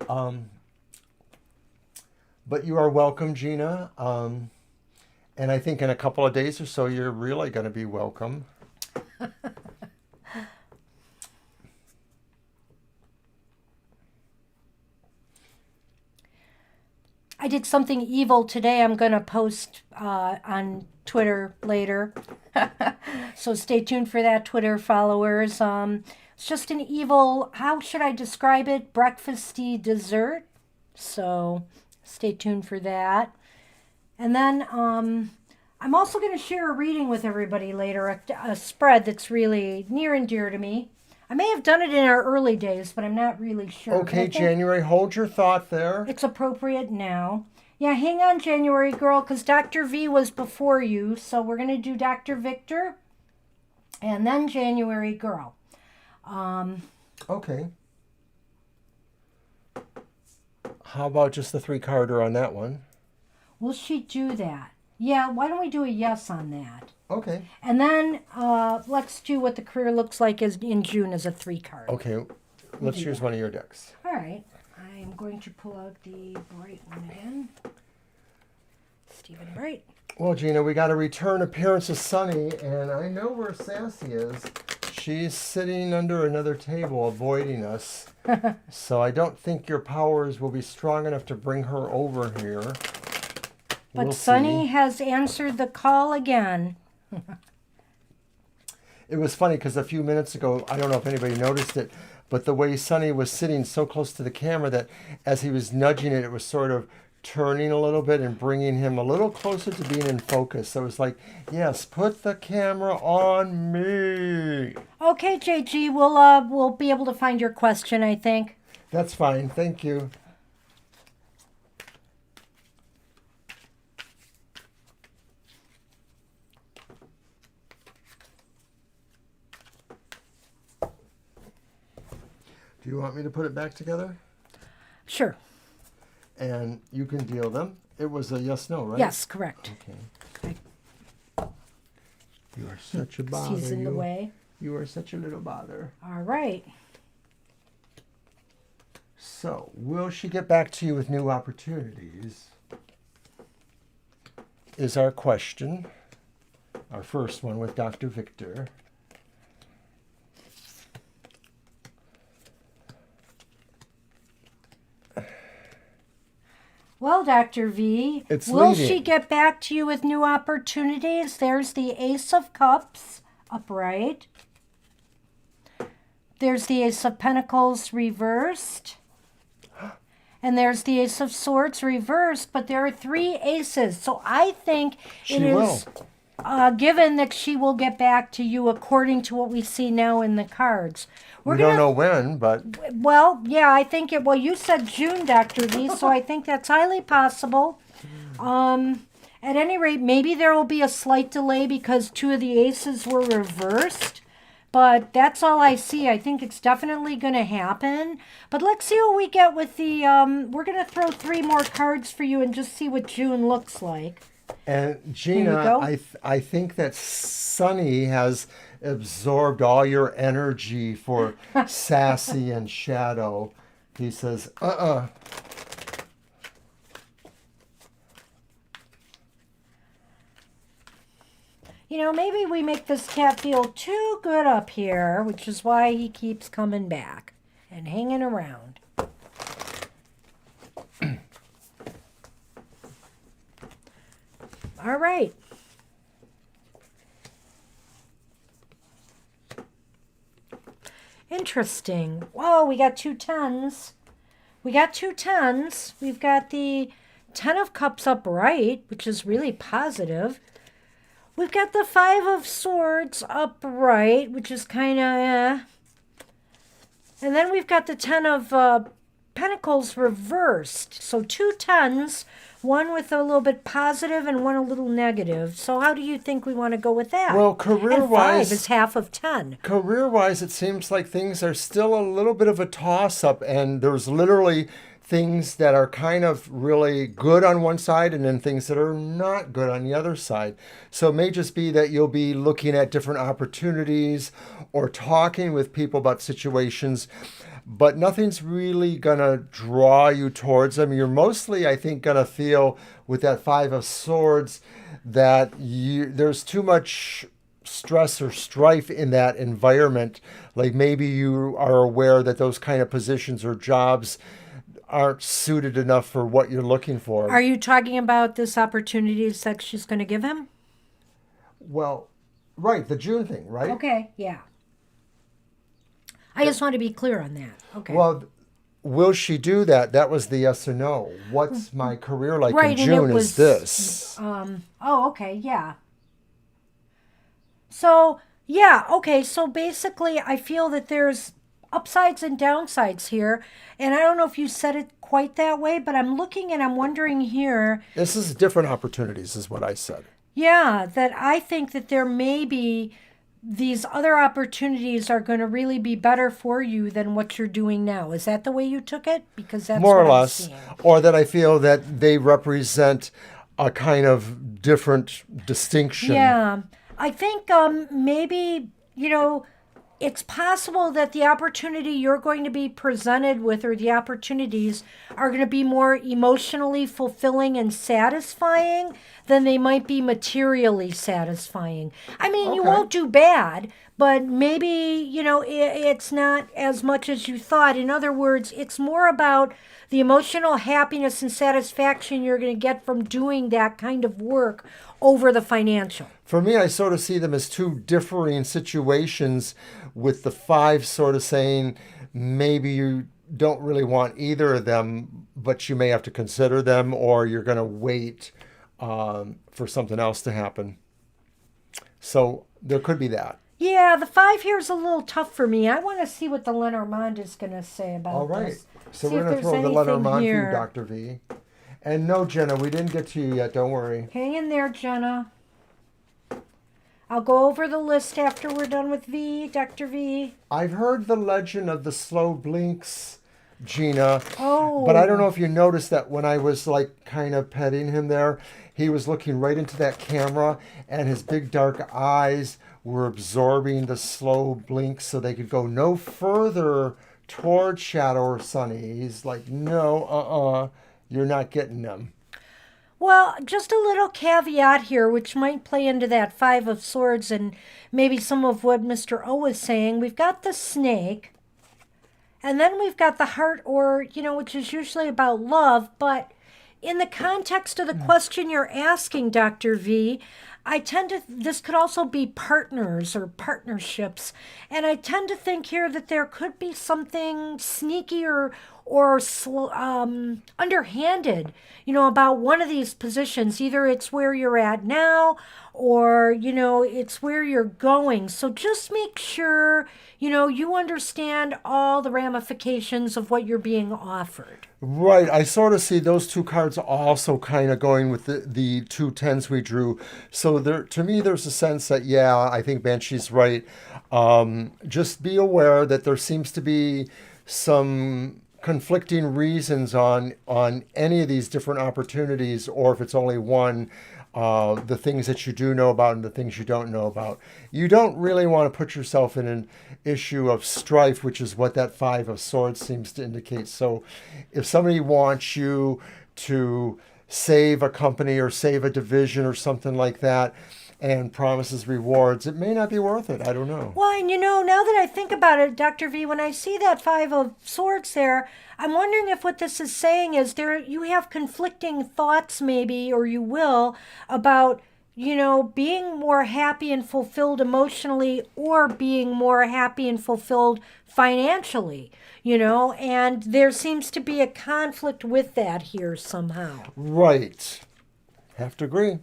But you are welcome, Gina. And I think in a couple of days or so, you're really going to be welcome. I did something evil today. I'm going to post on Twitter later. So stay tuned for that, Twitter followers. It's just an evil, how should I describe it? Breakfasty dessert. So stay tuned for that. And then I'm also going to share a reading with everybody later, a spread that's really near and dear to me. I may have done it in our early days, but I'm not really sure. Okay, January, hold your thought there. It's appropriate now. Yeah, hang on, January girl, because Dr. V was before you. So we're going to do Dr. Victor and then January girl. Okay. How about just the 3-carder on that one? Will she do that? Yeah, why don't we do a yes on that? Okay. And then let's do what the career looks like in June as a 3-card. Okay. Let's use one of your decks. All right. I am going to pull out the bright one again. Stephen Bright. Well, Gina, we got a return appearance of Sunny, and I know where Sassy is. She's sitting under another table avoiding us. So I don't think your powers will be strong enough to bring her over here. But Sunny has answered the call again. It was funny because a few minutes ago, I don't know if anybody noticed it, but the way Sunny was sitting so close to the camera that as he was nudging it, it was sort of turning a little bit and bringing him a little closer to being in focus. So it was like, yes, put the camera on me. Okay, JG, we'll be able to find your question, I think. That's fine. Thank you. Do you want me to put it back together? Sure. And you can deal them. It was a yes/no, right? Yes, correct. Okay. You are such a bother. He's in the way. You are such a little bother. All right. So, will she get back to you with new opportunities? Is our question. Our first one with Dr. Victor. Well, Dr. V, will she get back to you with new opportunities? There's the Ace of Cups upright. There's the Ace of Pentacles reversed. And there's the Ace of Swords reversed, but there are 3 aces. So I think it is given that she will get back to you according to what we see now in the cards. We don't know when, but... Well, yeah, I think it... Well, you said June, Dr. V, so I think that's highly possible. At any rate, maybe there will be a slight delay because 2 of the aces were reversed. But that's all I see. I think it's definitely going to happen. But let's see what we get with the... we're going to throw 3 more cards for you and just see what June looks like. And Gina, I think that Sunny has absorbed all your energy for Sassy and Shadow. He says, You know, maybe we make this cat feel too good up here, which is why he keeps coming back and hanging around. All right. Interesting. Whoa, we got 2 10s. We got 2 10s. We've got the 10 of Cups upright, which is really positive. We've got the 5 of Swords upright, which is kind of And then we've got the 10 of Pentacles reversed. So 2 10s, one with a little bit positive and one a little negative. So how do you think we want to go with that? Well, career-wise... And 5 is half of 10. Career-wise, it seems like things are still a little bit of a toss-up, and there's literally things that are kind of really good on one side and then things that are not good on the other side. So it may just be that you'll be looking at different opportunities or talking with people about situations, but nothing's really going to draw you towards them. You're mostly, I think, going to feel with that 5 of Swords that there's too much stress or strife in that environment. Like maybe you are aware that those kind of positions or jobs aren't suited enough for what you're looking for. Are you talking about this opportunity that she's going to give him? Well, right, the June thing, right? Okay, yeah. I just want to be clear on that. Okay. Well, will she do that? That was the yes or no. What's my career like in Right, and it June is was this. oh, okay, yeah. So, yeah, okay. So basically, I feel that there's upsides and downsides here. And I don't know if you said it quite that way, but I'm looking and I'm wondering here, This is different opportunities, is what I said. yeah, that I think that there may be these other opportunities are going to really be better for you than what you're doing now. Is that the way you took it? Because that's More or what I'm less. seeing. Or that I feel that they represent a kind of different distinction. Yeah, I think maybe, it's possible that the opportunity you're going to be presented with or the opportunities are going to be more emotionally fulfilling and satisfying than they might be materially satisfying. I mean, you Okay. won't do bad, but maybe, it's not as much as you thought. In other words, it's more about the emotional happiness and satisfaction you're going to get from doing that kind of work over the financial. For me, I sort of see them as two differing situations, with the five sort of saying maybe you don't really want either of them, but you may have to consider them, or you're going to wait for something else to happen. So there could be that. Yeah, the five here is a little tough for me. I want to see what the Lenormand is going to say All about right. this. So See we're if going to there's throw the anything Lenormand for you, here. Dr. V. And no, Jenna, we didn't get to you yet. Don't worry. Hang in there, Jenna. I'll go over the list after we're done with V, Dr. V. I've heard the legend of the slow blinks, Gina. But I don't know Oh, if you noticed that when I was like kind of petting him there, he was looking right into that camera, and his big dark eyes were absorbing the slow blinks so they could go no further toward Shadow or Sunny. He's like, no, you're not getting them. well, just a little caveat here, which might play into that Five of Swords and maybe some of what Mr. O was saying. We've got the snake, and then we've got the heart, or, which is usually about love. But in the context of the question you're asking, Dr. V, this could also be partners or partnerships. And I tend to think here that there could be something sneaky or underhanded, about one of these positions. Either it's where you're at now or, it's where you're going. So just make sure, you understand all the ramifications of what you're being offered. Right. I sort of see those two cards also kind of going with the two tens we drew. So there, to me, there's a sense that, yeah, I think Banshee's right. Just be aware that there seems to be some conflicting reasons on any of these different opportunities, or if it's only one, the things that you do know about and the things you don't know about. You don't really want to put yourself in an issue of strife, which is what that Five of Swords seems to indicate. So if somebody wants you to save a company or save a division or something like that and promises rewards, it may not be worth it. I don't know. Well, and now that I think about it, Dr. V, when I see that Five of Swords there, I'm wondering if what this is saying is you have conflicting thoughts, maybe, or you will, about, being more happy and fulfilled emotionally or being more happy and fulfilled financially, and there seems to be a conflict with that here somehow. Right. Have to agree.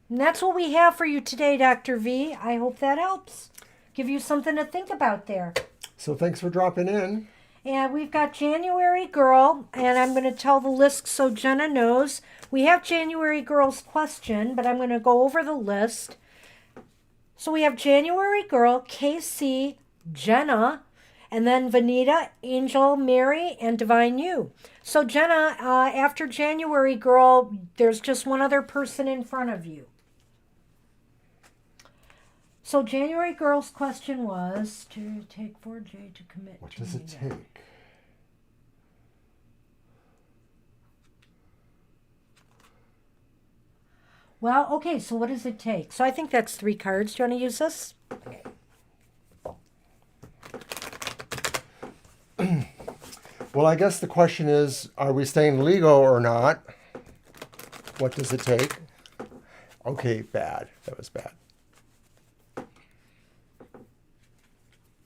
And that's what we have for you today, Dr. V. I hope that helps. Give you something to think about there. So thanks for dropping in. And we've got January Girl, and I'm going to tell the list so Jenna knows. We have January Girl's question, but I'm going to go over the list. So we have January Girl, Casey, Jenna, and then Vanita, Angel, Mary, and Divine You. So Jenna, after January Girl, there's just one other person in front of you. So January Girl's question was to take 4J to commit. What to does me it then. take? Well, okay, so what does it take? So I think that's 3 cards. Do you want to use this? Okay. Well, I guess the question is, are we staying legal or not? What does it take? Okay, bad. That was bad.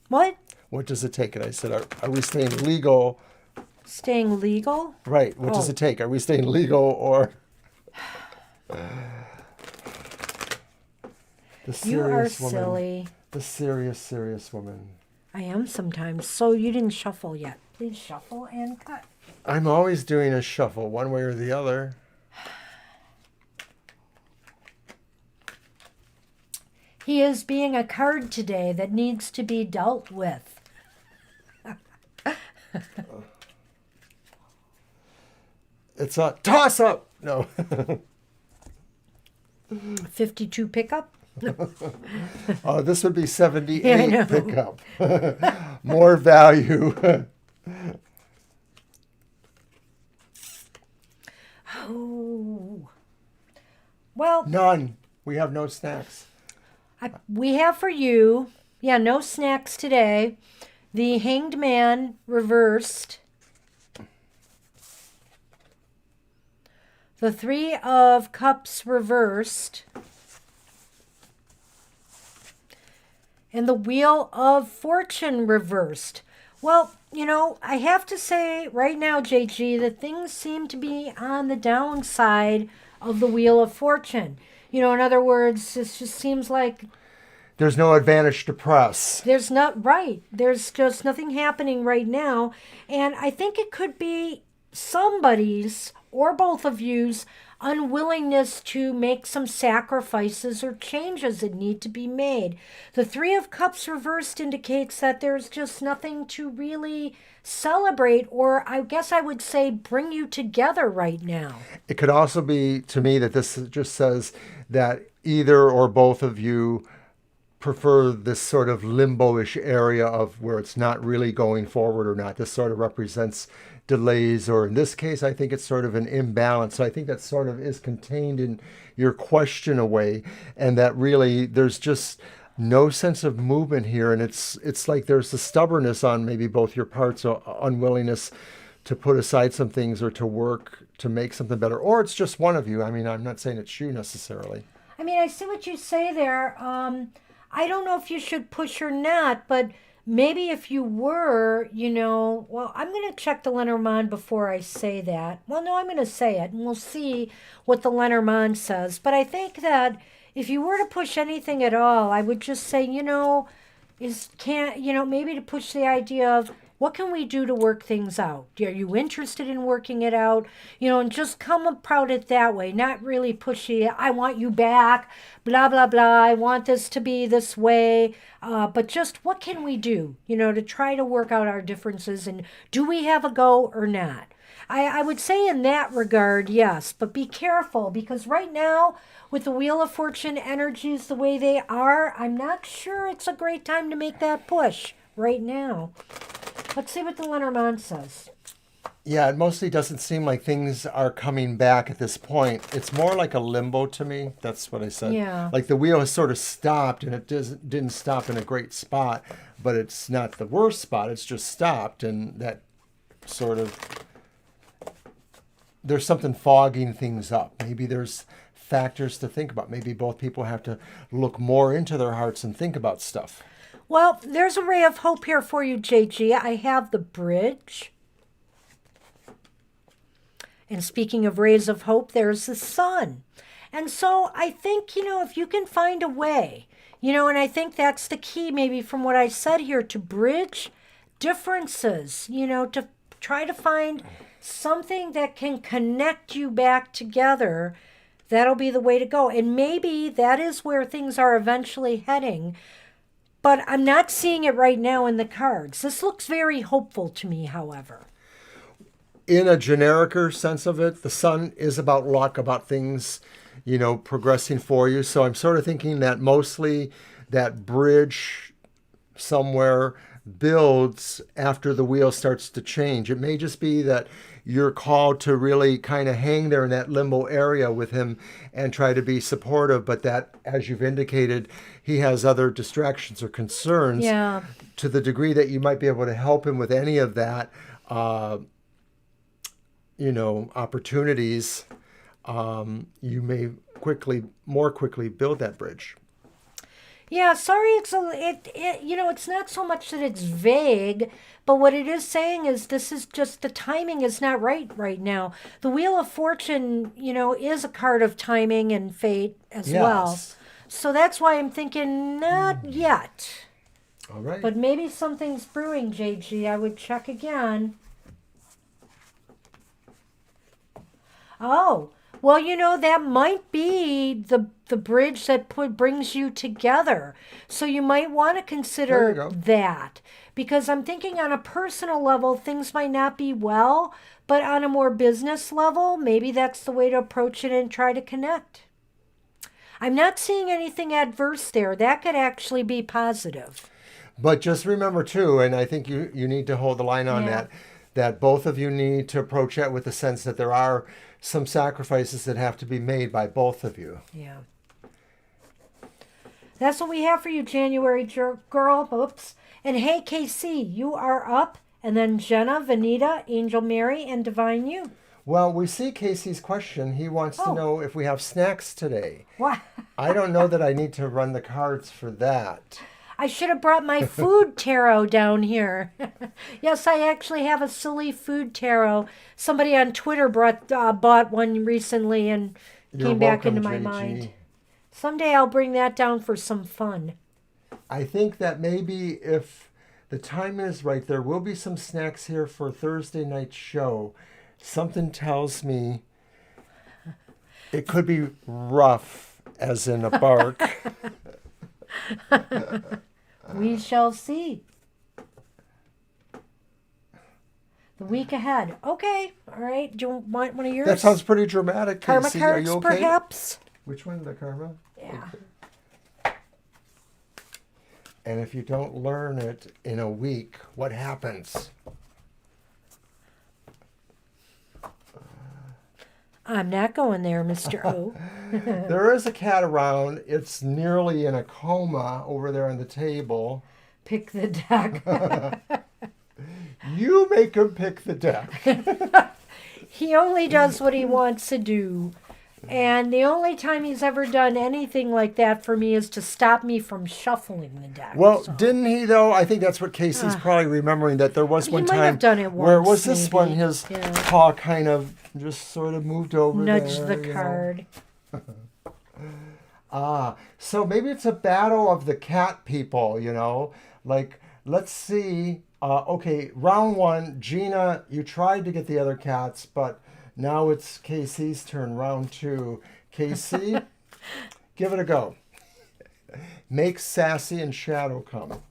What? What does it take? And I said, are we staying legal Staying legal? Right. What does it take? Are we staying legal or the You are serious woman? silly. The serious woman. I am sometimes. So you didn't shuffle yet. Please shuffle and cut. I'm always doing a shuffle, one way or the other. He is being a card today that needs to be dealt with. It's a toss-up. No. 52 pickup? Oh, this would be 78 Yeah, I know. pickup. More value. Oh. Well, None. We have no snacks. we have for you, no snacks today. The Hanged Man reversed. The Three of Cups reversed. And the Wheel of Fortune reversed. Well, I have to say right now, JG, that things seem to be on the downside of the Wheel of Fortune. In other words, it just seems like There's no advantage to press. there's just nothing happening right now. And I think it could be somebody's or both of you's unwillingness to make some sacrifices or changes that need to be made. The Three of Cups reversed indicates that there's just nothing to really celebrate, or I guess I would say bring you together right now. It could also be, to me, that this just says that either or both of you prefer this sort of limbo-ish area of where it's not really going forward or not. This sort of represents delays, or in this case, I think it's sort of an imbalance. So I think that sort of is contained in your question away, and that really there's just no sense of movement here. And it's like there's a stubbornness on maybe both your parts, or unwillingness to put aside some things or to work to make something better. Or it's just one of you. I mean, I'm not saying it's you necessarily. I mean, I see what you say there. I don't know if you should push or not, but maybe if you were, well, I'm going to check the Lenormand before I say that. Well, no, I'm going to say it, and we'll see what the Lenormand says. But I think that if you were to push anything at all, I would just say, maybe to push the idea of what can we do to work things out? Are you interested in working it out? And just come about it that way, not really pushy. I want you back, blah, blah, blah. I want this to be this way. But just what can we do, to try to work out our differences, and do we have a go or not? I would say in that regard, yes, but be careful, because right now, with the Wheel of Fortune energies the way they are, I'm not sure it's a great time to make that push right now. Let's see what the Lenormand says. Yeah, it mostly doesn't seem like things are coming back at this point. It's more like a limbo to me. That's what I said. Yeah. Like the wheel has sort of stopped, and it didn't stop in a great spot, but it's not the worst spot. It's just stopped, and that sort of, there's something fogging things up. Maybe there's factors to think about. Maybe both people have to look more into their hearts and think about stuff. Well, there's a ray of hope here for you, JG. I have the Bridge. And speaking of rays of hope, there's the Sun. And so I think, if you can find a way, and I think that's the key maybe from what I said here, to bridge differences, to try to find something that can connect you back together. That'll be the way to go. And maybe that is where things are eventually heading. But I'm not seeing it right now in the cards. This looks very hopeful to me, however. In a genericer sense of it, the Sun is about luck, about things, progressing for you. So I'm sort of thinking that mostly that bridge somewhere builds after the wheel starts to change. It may just be that you're called to really kind of hang there in that limbo area with him and try to be supportive, but that, as you've indicated, he has other distractions or concerns. Yeah. To the degree that you might be able to help him with any of that, opportunities, you may more quickly build that bridge. Yeah, sorry, it's not so much that it's vague, but what it is saying is this is just the timing is not right now. The Wheel of Fortune, is a card of timing and fate as well. Yes. So that's why I'm thinking not yet. All right. But maybe something's brewing, JG. I would check again. Oh, well, that might be the bridge that brings you together. So you might want to There you consider go. that. Because I'm thinking on a personal level, things might not be well, but on a more business level, maybe that's the way to approach it and try to connect. I'm not seeing anything adverse there. That could actually be positive. But just remember too, and I think you need to hold the line on Yeah. that both of you need to approach it with the sense that there are some sacrifices that have to be made by both of you. Yeah. That's what we have for you, January girl. Oops. And hey, KC, you are up. And then Jenna, Vanita, Angel Mary, and Divine You. Well, we see Casey's question. He wants to Oh. know if we have snacks today. What? I don't know that I need to run the cards for that. I should have brought my food tarot down here. Yes, I actually have a silly food tarot. Somebody on Twitter bought one recently and You're came back welcome, into my JG. mind. Someday I'll bring that down for some fun. I think that maybe if the time is right, there will be some snacks here for Thursday night's show. Something tells me it could be rough, as in a bark. We shall see. The week ahead. Okay. All right. Do you want one of yours? That sounds pretty dramatic, Karma Casey. Are cards, you okay? perhaps? Which one? The karma? Yeah. And if you don't learn it in a week, what happens? I'm not going there, Mr. O. There is a cat around. It's nearly in a coma over there on the table. Pick the deck. You make him pick the deck. He only does what he wants to do. And the only time he's ever done anything like that for me is to stop me from shuffling the deck. Well, so. didn't he though? I think that's what Casey's probably remembering, that there was He one might time have done it where it once, was this maybe. one, his Yeah. paw kind of just sort of moved over Nudge there, the you know. card. So maybe it's a battle of the cat people, Like, let's see. Okay, round one, Gina, you tried to get the other cats, but now it's Casey's turn, round two. Casey, give it a go. Make Sassy and Shadow come.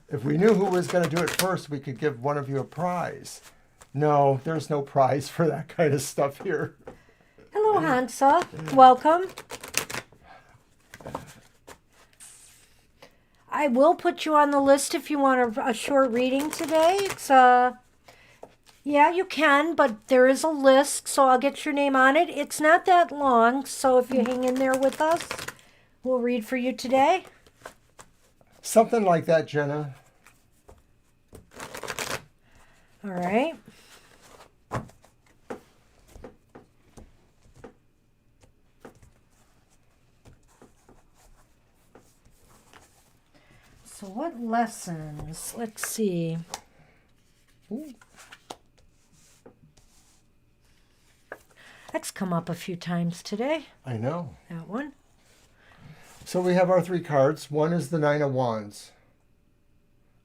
If we knew who was going to do it first, we could give one of you a prize. No, there's no prize for that kind of stuff here. Hello, Hansa. Welcome. I will put you on the list if you want a short reading today. It's yeah, you can, but there is a list, so I'll get your name on it. It's not that long, so if you hang in there with us, we'll read for you today. Something like that, Jenna. All right. So what lessons? Let's see. Ooh. That's come up a few times today, I know. that one. So we have our three cards. One is the Nine of Wands.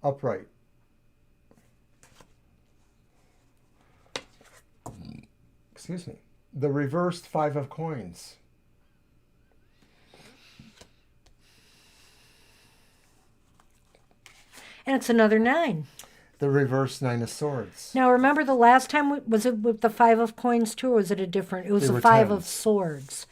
Upright. Excuse me. The reversed Five of Coins. And it's another 9. The reversed Nine of Swords. Now, remember the last time, was it with the 5 of coins too, or was it a different? It was They the were 5 of tens. swords.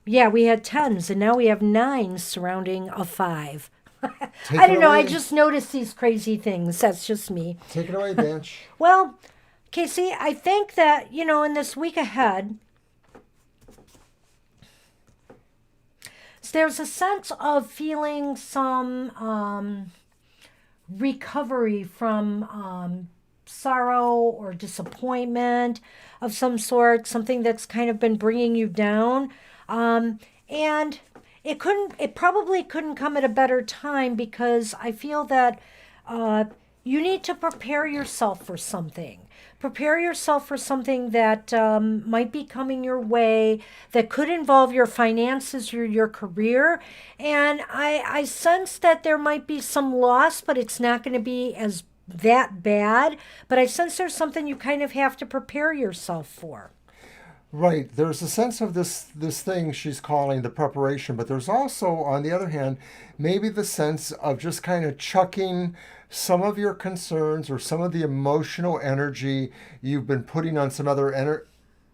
Yeah, we had 10s, and now we have 9s surrounding a 5. Take I it don't know, I away. just noticed these crazy things. That's just me. Take it away, Bench. Well, Casey, I think that, in this week ahead, there's a sense of feeling some recovery from sorrow or disappointment of some sort, something that's kind of been bringing you down. And it probably couldn't come at a better time, because I feel that you need to prepare yourself for something. Prepare yourself for something that might be coming your way, that could involve your finances or your career. And I sense that there might be some loss, but it's not going to be as that bad. But I sense there's something you kind of have to prepare yourself for. Right. There's a sense of this thing she's calling the preparation, but there's also, on the other hand, maybe the sense of just kind of chucking some of your concerns or some of the emotional energy you've been putting on some other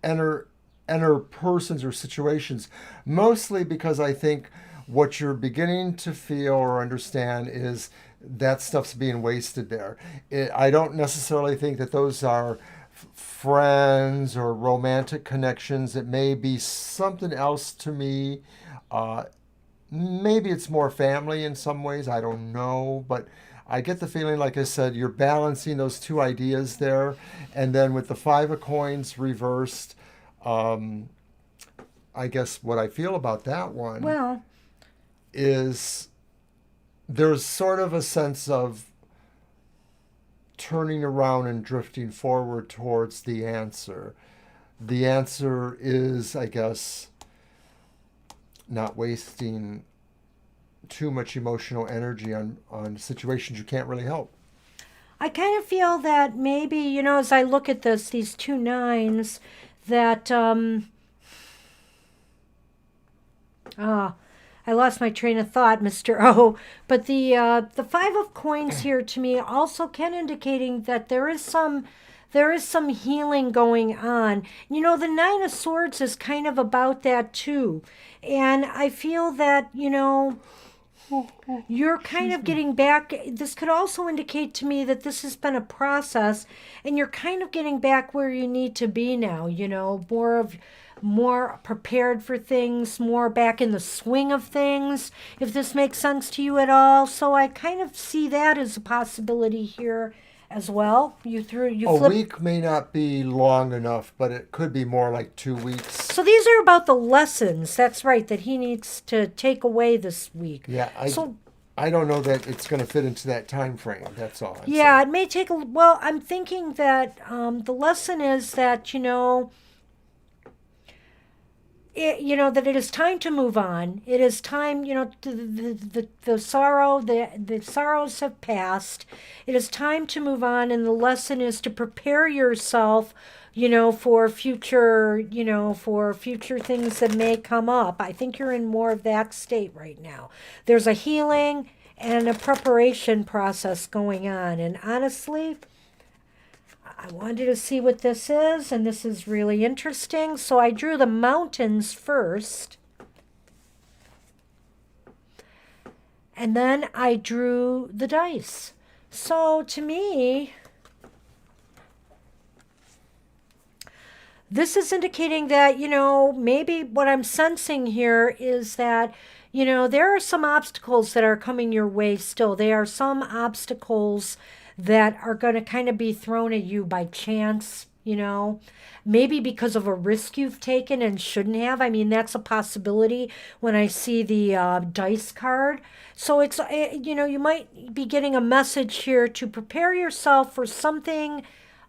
inner persons or situations. Mostly because I think what you're beginning to feel or understand is that stuff's being wasted there. I don't necessarily think that those are friends or romantic connections. It may be something else to me. Maybe it's more family in some ways. I don't know. But I get the feeling, like I said, you're balancing those two ideas there. And then with the Five of Coins reversed, I guess what I feel about that one Well, is there's sort of a sense of turning around and drifting forward towards the answer. The answer is, I guess, not wasting too much emotional energy on situations you can't really help. I kind of feel that maybe, as I look at these two nines, that ah, I lost my train of thought, Mr. O. But the Five of Coins here to me also can indicating that there is some healing going on. The Nine of Swords is kind of about that too. And I feel that, you're kind of getting back. This could also indicate to me that this has been a process, and you're kind of getting back where you need to be now, more prepared for things, more back in the swing of things, if this makes sense to you at all. So I kind of see that as a possibility here as well. You A flip. week may not be long enough, but it could be more like 2 weeks. So these are about the lessons. That's right, that he needs to take away this week. Yeah, So I don't know that it's going to fit into that time frame. That's all. yeah, it may take well, I'm thinking that the lesson is that, that it is time to move on. It is time, the sorrows have passed. It is time to move on, and the lesson is to prepare yourself, for future things that may come up. I think you're in more of that state right now. There's a healing and a preparation process going on, and honestly, I wanted to see what this is, and this is really interesting. So I drew the mountains first. And then I drew the dice. So to me, this is indicating that, maybe what I'm sensing here is that, there are some obstacles that are coming your way still. There are some obstacles that are going to kind of be thrown at you by chance, maybe because of a risk you've taken and shouldn't have. I mean, that's a possibility when I see the dice card. So it's, you might be getting a message here to prepare yourself for something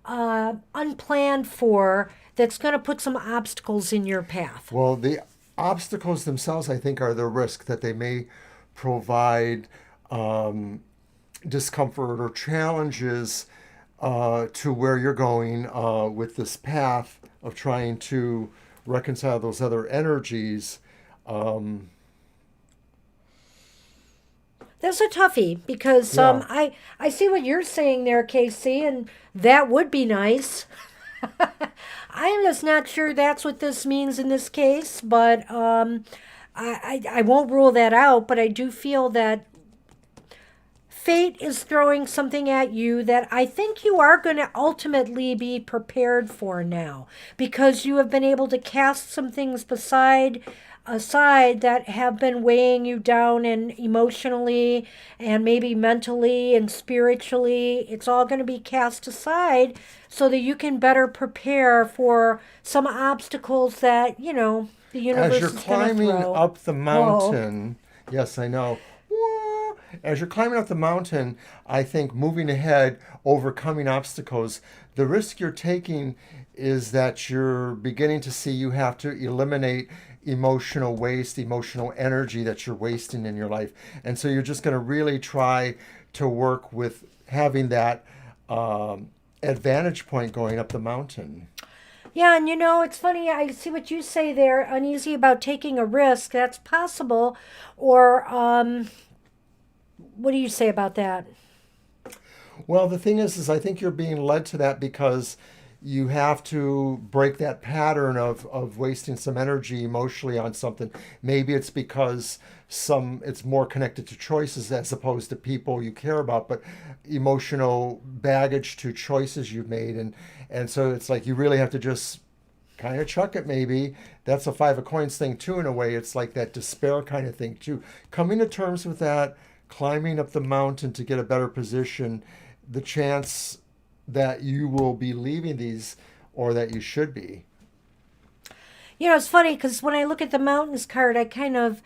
unplanned for that's going to put some obstacles in your path. Well, the obstacles themselves, I think, are the risk that they may provide discomfort or challenges to where you're going with this path of trying to reconcile those other energies. That's a toughie because Yeah. I see what you're saying there, Casey, and that would be nice. I'm just not sure that's what this means in this case, but I won't rule that out. But I do feel that fate is throwing something at you that I think you are going to ultimately be prepared for now, because you have been able to cast some things aside that have been weighing you down, and emotionally and maybe mentally and spiritually. It's all going to be cast aside so that you can better prepare for some obstacles that, the universe As you're is going to climbing throw. up the Whoa. mountain, yes, I know. Wah. As you're climbing up the mountain, I think moving ahead, overcoming obstacles, the risk you're taking is that you're beginning to see you have to eliminate emotional waste, emotional energy that you're wasting in your life. And so you're just going to really try to work with having that advantage point going up the mountain. Yeah, and it's funny. I see what you say there. Uneasy about taking a risk. That's possible. Or, what do you say about that? Well, the thing is I think you're being led to that because you have to break that pattern of wasting some energy emotionally on something. Maybe it's because it's more connected to choices as opposed to people you care about, but emotional baggage to choices you've made. And so it's like you really have to just kind of chuck it maybe. That's a five of coins thing too, in a way. It's like that despair kind of thing too. Coming to terms with that, climbing up the mountain to get a better position, the chance that you will be leaving these, or that you should be. It's funny because when I look at the mountains card, I kind of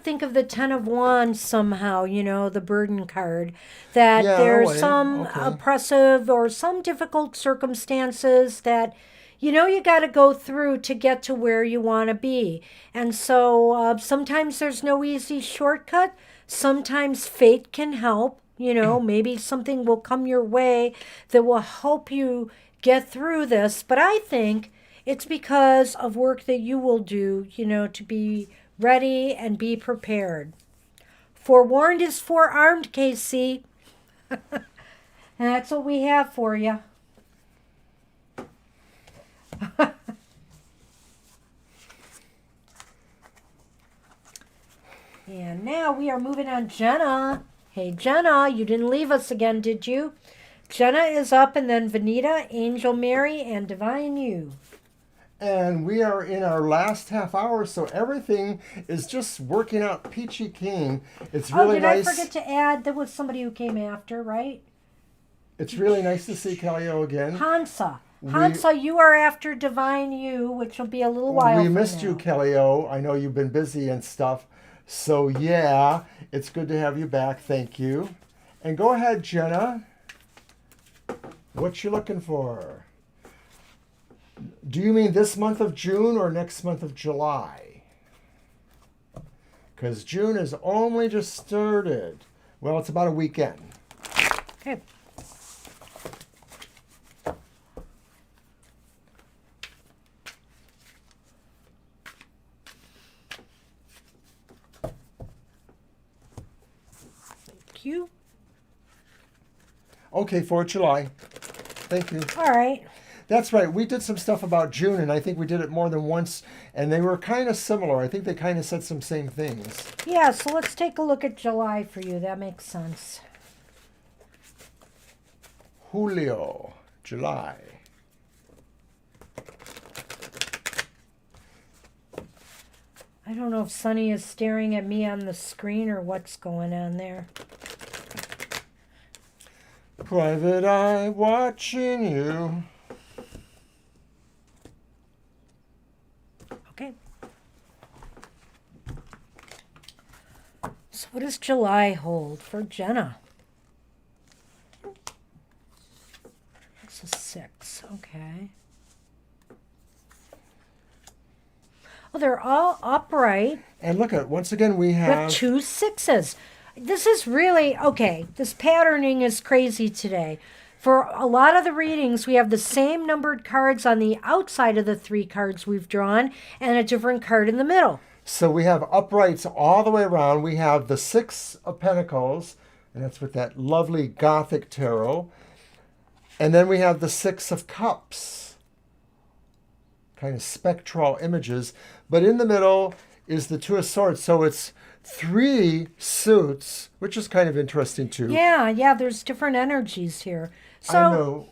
think of the Ten of Wands somehow, the burden card, that Yeah, in a there's way. some Okay. oppressive or some difficult circumstances that, you got to go through to get to where you want to be. And so sometimes there's no easy shortcut. Sometimes fate can help. Maybe something will come your way that will help you get through this. But I think it's because of work that you will do, to be ready and be prepared. Forewarned is forearmed, KC. And that's what we have for you. And now we are moving on. Jenna. Hey, Jenna, you didn't leave us again, did you? Jenna is up, and then Vanita, Angel Mary, and Divine You. And we are in our last half hour, so everything is just working out peachy keen. It's Oh, really did nice. I forget to add? There was somebody who came after, right? It's really nice to see Callio again. Hansa. We Hansa, you are after Divine You, which will be a little while we from missed you, now. Callio. I know you've been busy and stuff. So yeah, it's good to have you back. Thank you. And go ahead, Jenna. What you looking for? Do you mean this month of June or next month of July? Because June has only just started. Well, it's about a weekend. Okay. Thank you. Okay, 4th July. Thank you. All right. That's right. We did some stuff about June, and I think we did it more than once, and they were kind of similar. I think they kind of said some same things. Yeah, so let's take a look at July for you. That makes sense. Julio, July. I don't know if Sunny is staring at me on the screen or what's going on there. Private eye watching you. Okay. So what does July hold for Jenna? It's a 6. Okay. Well, they're all upright And look at, once again, we with have 2 6s. This is really, okay, this patterning is crazy today. For a lot of the readings, we have the same numbered cards on the outside of the 3 cards we've drawn and a different card in the middle. So we have uprights all the way around. We have the 6 of Pentacles, and that's with that lovely Gothic tarot. And then we have the 6 of Cups, kind of spectral images. But in the middle is the 2 of Swords. So it's 3 suits, which is kind of interesting too. Yeah, there's different energies here. I So, know.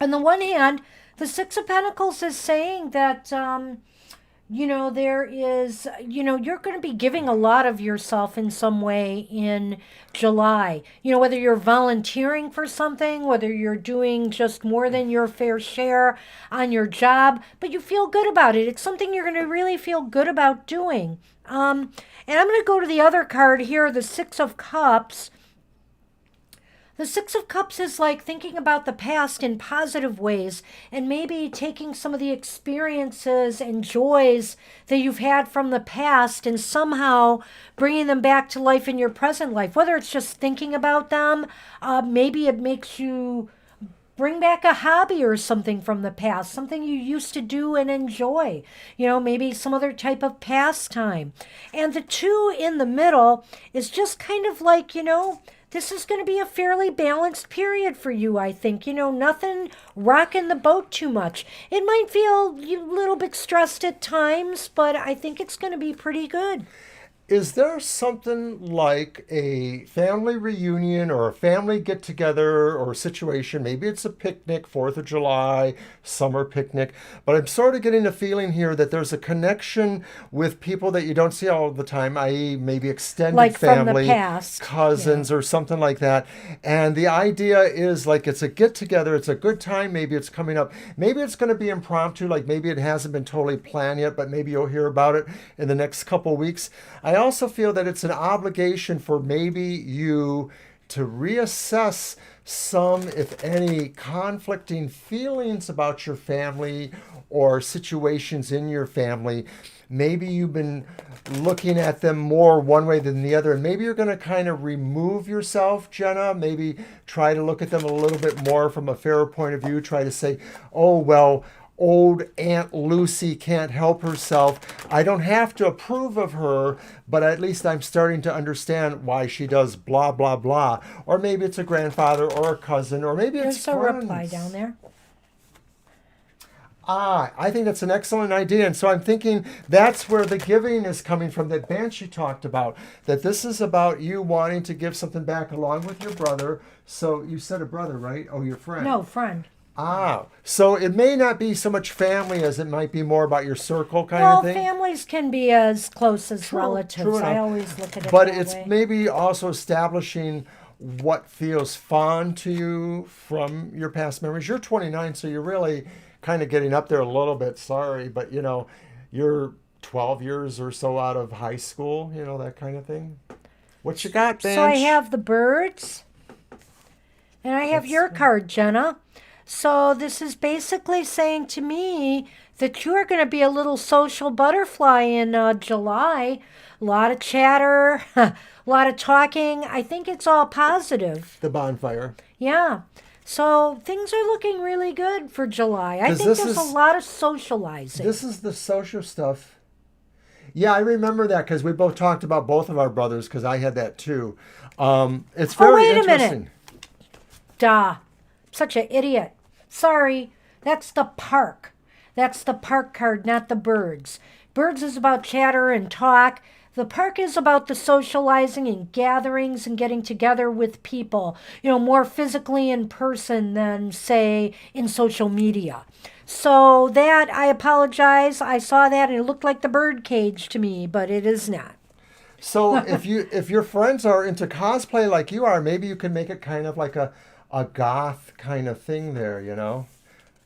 on the one hand, the Six of Pentacles is saying that, there is, you're going to be giving a lot of yourself in some way in July. Whether you're volunteering for something, whether you're doing just more than your fair share on your job, but you feel good about it. It's something you're going to really feel good about doing. And I'm going to go to the other card here, the Six of Cups. The Six of Cups is like thinking about the past in positive ways and maybe taking some of the experiences and joys that you've had from the past and somehow bringing them back to life in your present life. Whether it's just thinking about them, maybe it makes you bring back a hobby or something from the past, something you used to do and enjoy, maybe some other type of pastime. And the 2 in the middle is just kind of like, this is going to be a fairly balanced period for you, I think. Nothing rocking the boat too much. It might feel a little bit stressed at times, but I think it's going to be pretty good. Is there something like a family reunion or a family get together or situation? Maybe it's a picnic, 4th of July, summer picnic. But I'm sort of getting a feeling here that there's a connection with people that you don't see all the time, i.e., maybe extended Like from the family, past. cousins, or something like that. And the idea is like it's a get together, it's a good time, maybe it's coming up. Maybe it's going to be impromptu, like maybe it hasn't been totally planned yet, but maybe you'll hear about it in the next couple weeks. I also feel that it's an obligation for maybe you to reassess some, if any, conflicting feelings about your family or situations in your family. Maybe you've been looking at them more one way than the other, and maybe you're going to kind of remove yourself, Jenna. Maybe try to look at them a little bit more from a fairer point of view. Try to say, oh, well, old Aunt Lucy can't help herself. I don't have to approve of her, but at least I'm starting to understand why she does blah, blah, blah. Or maybe it's a grandfather or a cousin, or maybe it's There's a friends. reply down there. I think that's an excellent idea. And so I'm thinking that's where the giving is coming from that Banshee talked about, that this is about you wanting to give something back along with your brother. So you said a brother, right? Oh, your friend. No, friend. So it may not be so much family as it might be more about your circle kind of thing. Well, families can be as close as True relatives. I enough. always look at it But that it's way. maybe also establishing what feels fond to you from your past memories. You're 29, so you're really kind of getting up there a little bit. Sorry, but you're 12 years or so out of high school, that kind of thing. What you got, Bench? So I have the birds, and I have your card, Jenna. So this is basically saying to me that you are going to be a little social butterfly in July. A lot of chatter, a lot of talking. I think it's all positive. The bonfire. Yeah. So things are looking really good for July. I 'Cause think this there's is- a lot of socializing. This is the social stuff. Yeah, I remember that because we both talked about both of our brothers because I had that too. It's very wait a minute. interesting. Duh. Such an idiot. Sorry. That's the park. That's the park card, not the birds. Birds is about chatter and talk. The park is about the socializing and gatherings and getting together with people, more physically in person than, say, in social media. So that, I apologize. I saw that and it looked like the bird cage to me, but it is not. So if your friends are into cosplay like you are, maybe you can make it kind of like a goth kind of thing there,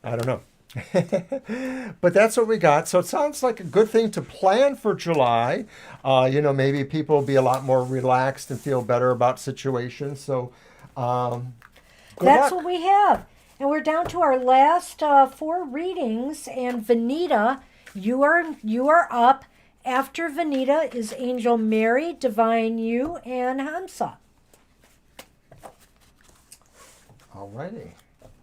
I don't know. But that's what we got. So it sounds like a good thing to plan for July. Maybe people will be a lot more relaxed and feel better about situations. So That's what we have. And we're down to our last 4 readings. And Vanita, you are up. After Vanita is Angel Mary, Divine You, and Hamsa. Alrighty.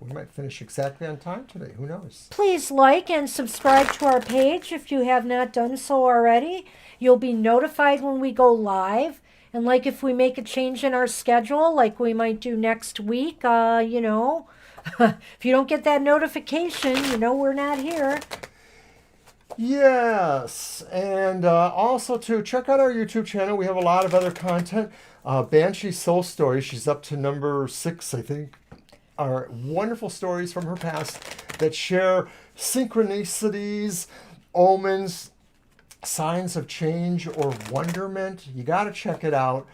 We might finish exactly on time today. Who knows? Please like and subscribe to our page if you have not done so already. You'll be notified when we go live. And like if we make a change in our schedule, like we might do next week, if you don't get that notification, we're not here. Yes, and also to check out our YouTube channel. We have a lot of other content. Banshee Soul Story, she's up to number 6, I think, are wonderful stories from her past that share synchronicities, omens, signs of change, or wonderment. You got to check it out.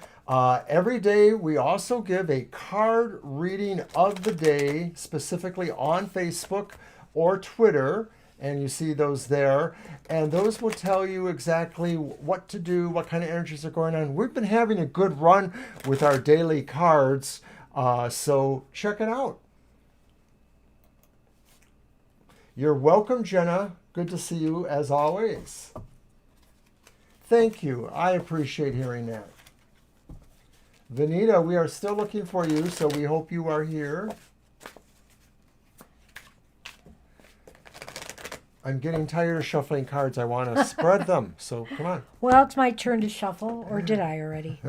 Every day, we also give a card reading of the day, specifically on Facebook or Twitter. And you see those there. And those will tell you exactly what to do, what kind of energies are going on. We've been having a good run with our daily cards. So check it out. You're welcome, Jenna. Good to see you as always. Thank you. I appreciate hearing that. Vanita, we are still looking for you, so we hope you are here. I'm getting tired of shuffling cards. I want to spread them, so come on. Well, it's my turn to shuffle, or did I already?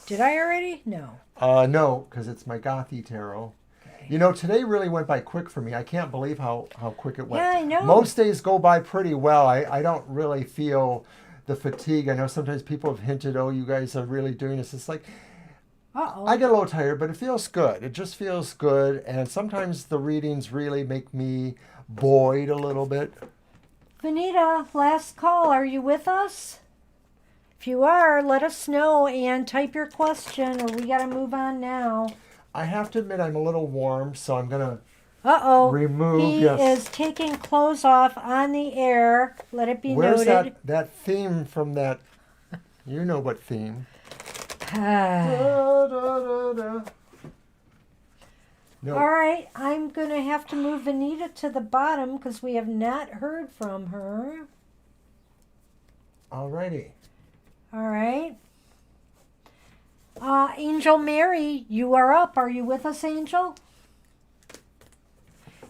Did I already? No. No, because it's my Gothy Tarot. Okay. You know, today really went by quick for me. I can't believe how quick it went. Yeah, I know. Most days go by pretty well. I don't really feel the fatigue. I know sometimes people have hinted, oh, you guys are really doing this. It's like, I get a little tired, but it feels good. It just feels good. And sometimes the readings really make me buoyed a little bit. Vanita, last call. Are you with us? If you are, let us know and type your question, or we got to move on now. I have to admit I'm a little warm, so I'm going to remove. He is taking clothes off on the air. Let it be Where's noted. that theme from that? You know what theme. No. All right, I'm going to have to move Vanita to the bottom because we have not heard from her. Alrighty. All right. Angel Mary, you are up. Are you with us, Angel?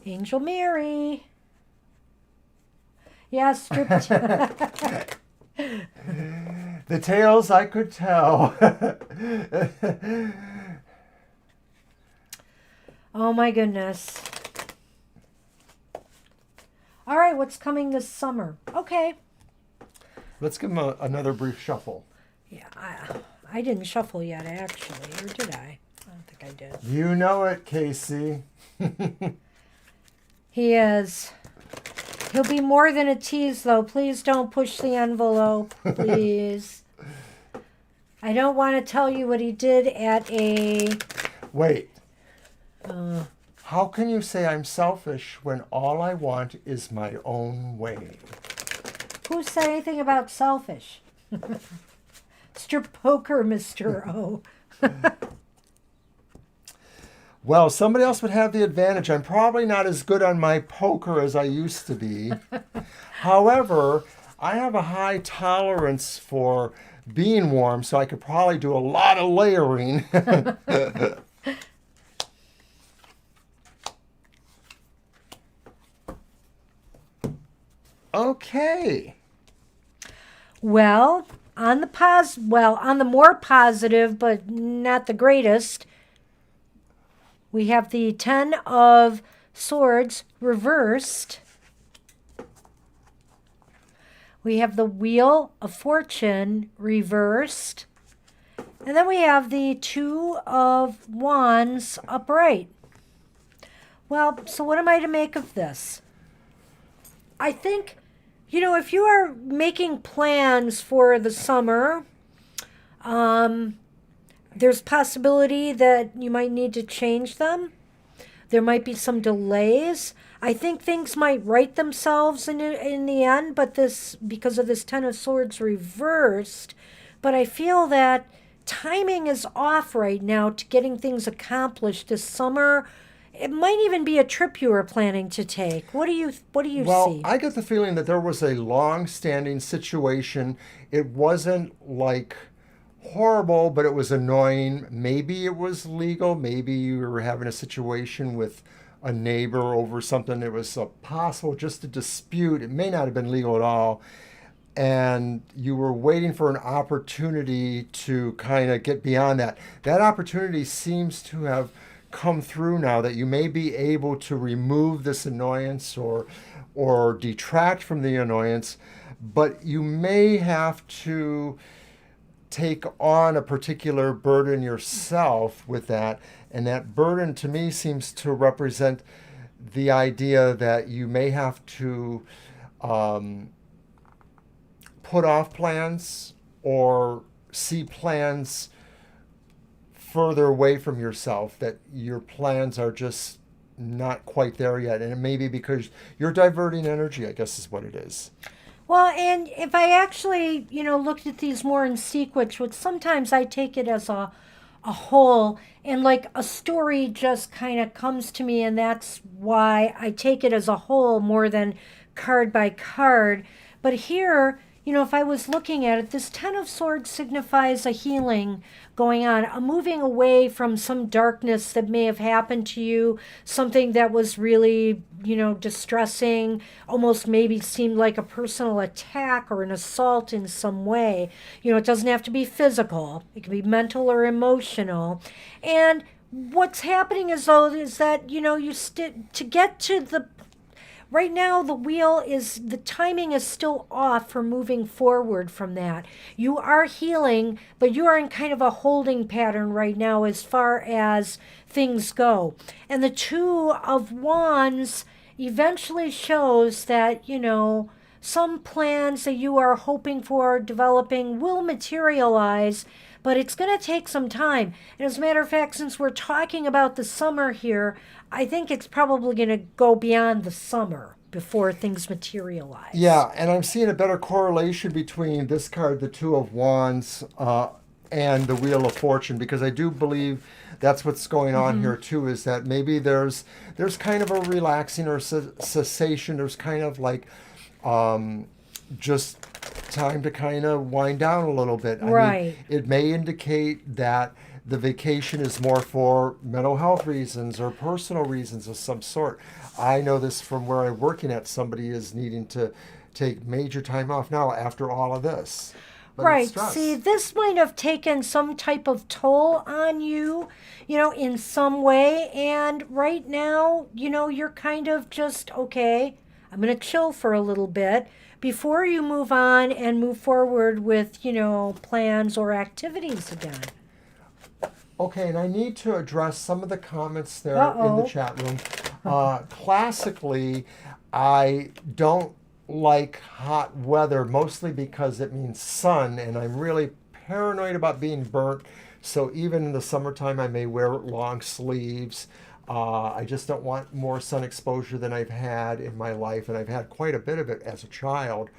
Angel Mary. Yes, strip. The tales I could tell. Oh my goodness. All right, what's coming this summer? Okay. Let's give him another brief shuffle. Yeah, I didn't shuffle yet, actually, or did I? I don't think I did. You know it, Casey. He is. He'll be more than a tease, though. Please don't push the envelope, please. I don't want to tell you what he did at a... Wait. How can you say I'm selfish when all I want is my own way? Who said anything about selfish? It's your poker, Mr. O. Well, somebody else would have the advantage. I'm probably not as good on my poker as I used to be. However, I have a high tolerance for being warm, so I could probably do a lot of layering. Okay. Well, on the more positive, but not the greatest, we have the Ten of Swords reversed. We have the Wheel of Fortune reversed. And then we have the Two of Wands upright. Well, so what am I to make of this? I think, if you are making plans for the summer, there's possibility that you might need to change them. There might be some delays. I think things might right themselves in the end, but because of this Ten of Swords reversed. But I feel that timing is off right now to getting things accomplished this summer. It might even be a trip you were planning to take. What do you see? Well, I get the feeling that there was a long-standing situation. It wasn't like horrible, but it was annoying. Maybe it was legal. Maybe you were having a situation with a neighbor over something that was possible just a dispute. It may not have been legal at all. And you were waiting for an opportunity to kind of get beyond that. That opportunity seems to have come through now, that you may be able to remove this annoyance or or detract from the annoyance, but you may have to take on a particular burden yourself with that. And that burden to me seems to represent the idea that you may have to put off plans or see plans further away from yourself, that your plans are just not quite there yet. And it may be because you're diverting energy, I guess is what it is. Well, and if I actually, looked at these more in sequence, which sometimes I take it as a whole, and like a story just kind of comes to me, and that's why I take it as a whole more than card by card. But here, if I was looking at it, this Ten of Swords signifies a healing going on, a moving away from some darkness that may have happened to you, something that was really, distressing, almost maybe seemed like a personal attack or an assault in some way. It doesn't have to be physical, it can be mental or emotional. And what's happening is that, to get to the right now, the timing is still off for moving forward from that. You are healing, but you are in kind of a holding pattern right now as far as things go. And the Two of Wands eventually shows that, some plans that you are hoping for developing will materialize, but it's going to take some time. And as a matter of fact, since we're talking about the summer here, I think it's probably going to go beyond the summer before things materialize. Yeah, and I'm seeing a better correlation between this card, the Two of Wands, and the Wheel of Fortune, because I do believe that's what's going on here too, is that maybe there's kind of a relaxing or cessation. There's kind of like just time to kind of wind down a little bit. Right. I mean, it may indicate that the vacation is more for mental health reasons or personal reasons of some sort. I know this from where I'm working at. Somebody is needing to take major time off now after all of this. But right. See, this might have taken some type of toll on you, in some way. And right now, you're kind of just, okay, I'm going to chill for a little bit before you move on and move forward with, plans or activities again. Okay, and I need to address some of the comments there Uh-oh. in the chat room. Classically, I don't like hot weather, mostly because it means sun, and I'm really paranoid about being burnt. So even in the summertime, I may wear long sleeves. I just don't want more sun exposure than I've had in my life, and I've had quite a bit of it as a child.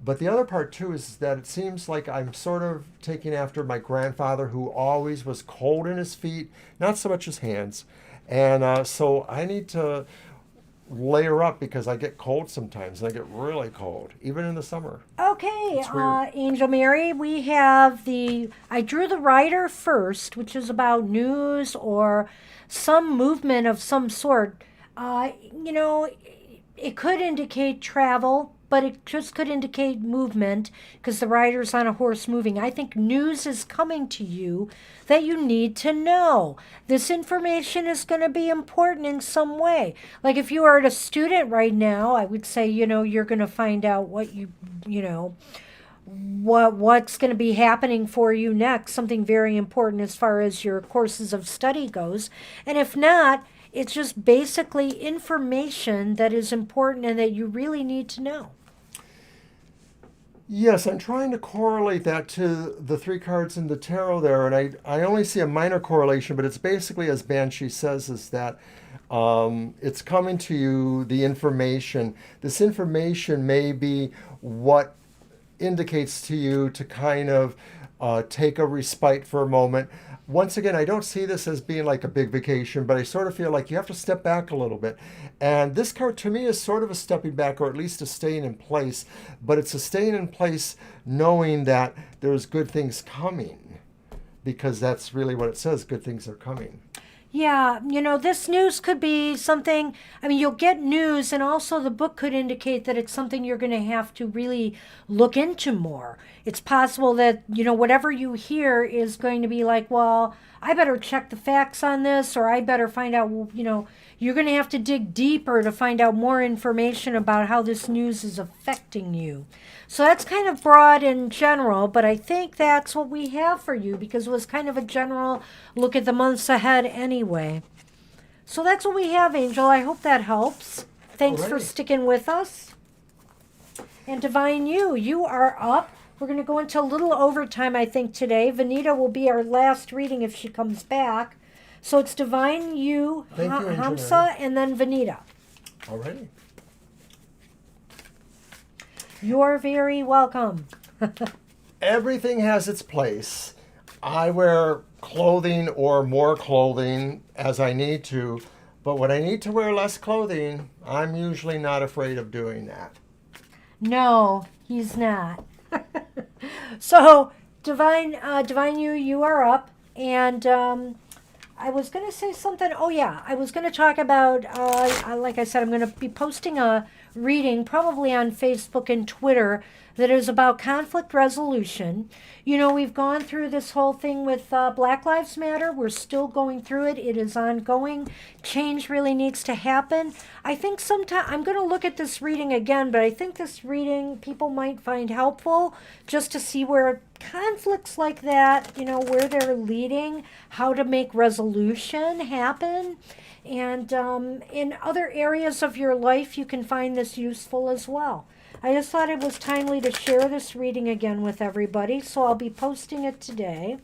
But the other part too is that it seems like I'm sort of taking after my grandfather, who always was cold in his feet, not so much his hands. And so I need to layer up because I get cold sometimes, and I get really cold, even in the summer. Okay, Angel Mary, I drew the Rider first, which is about news or some movement of some sort. It could indicate travel, but it just could indicate movement because the rider's on a horse moving. I think news is coming to you that you need to know. This information is going to be important in some way. Like if you are a student right now, I would say, you're going to find out what's going to be happening for you next, something very important as far as your courses of study goes. And if not, it's just basically information that is important and that you really need to know. Yes, I'm trying to correlate that to the three cards in the tarot there, and I only see a minor correlation, but it's basically, as Banshee says, is that it's coming to you, the information. This information may be what indicates to you to kind of take a respite for a moment. Once again, I don't see this as being like a big vacation, but I sort of feel like you have to step back a little bit. And this card to me is sort of a stepping back, or at least a staying in place, but it's a staying in place knowing that there's good things coming, because that's really what it says, good things are coming. Yeah, this news could be something, you'll get news, and also the book could indicate that it's something you're going to have to really look into more. It's possible that, whatever you hear is going to be like, well, I better check the facts on this, or I better find out, you're going to have to dig deeper to find out more information about how this news is affecting you. So that's kind of broad and general, but I think that's what we have for you because it was kind of a general look at the months ahead anyway. So that's what we have, Angel. I hope that helps. Thanks for Alrighty. sticking with us. And Divine you are up. We're going to go into a little overtime, I think, today. Vanita will be our last reading if she comes back. So it's Divine you, Thank you, Angel Hamsa, and then Vanita. Alrighty. You're very welcome. Everything has its place. I wear clothing or more clothing as I need to, but when I need to wear less clothing, I'm usually not afraid of doing that. No, he's not. So, Divine you are up, and I was going to say something. Oh yeah, I was going to talk about. Like I said, I'm going to be posting a reading probably on Facebook and Twitter that is about conflict resolution. We've gone through this whole thing with Black Lives Matter. We're still going through it. It is ongoing. Change really needs to happen. I think sometime I'm going to look at this reading again, but I think this reading people might find helpful just to see where conflicts like that, where they're leading, how to make resolution happen. And in other areas of your life, you can find this useful as well. I just thought it was timely to share this reading again with everybody, so I'll be posting it today.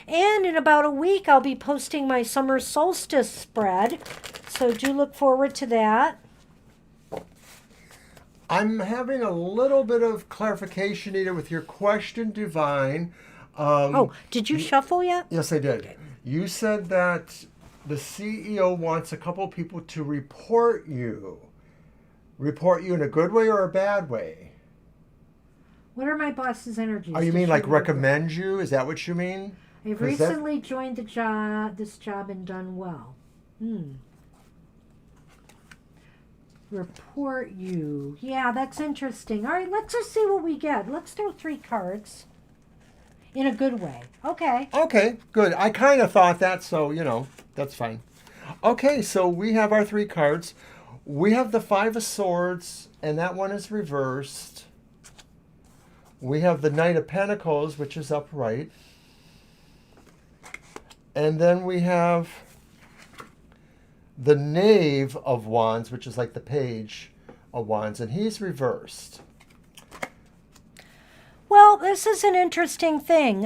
And in about a week, I'll be posting my summer solstice spread, so do look forward to that. I'm having a little bit of clarification needed with your question, Divine. Did you shuffle yet? Yes, I did. Okay. You said that the CEO wants a couple people to report you. Report you in a good way or a bad way? What are my boss's energies? Oh, you to mean like share with recommend you? Is that what you mean? you? I've 'Cause that- recently joined this job and done well. Report you. Yeah, that's interesting. All right, let's just see what we get. Let's throw 3 cards. In a good way. Okay. Okay, good. I kind of thought that, so, that's fine. Okay, so we have our 3 cards. We have the 5 of Swords, and that one is reversed. We have the Knight of Pentacles, which is upright. And then we have the Knave of Wands, which is like the Page of Wands, and he's reversed. Well, this is an interesting thing.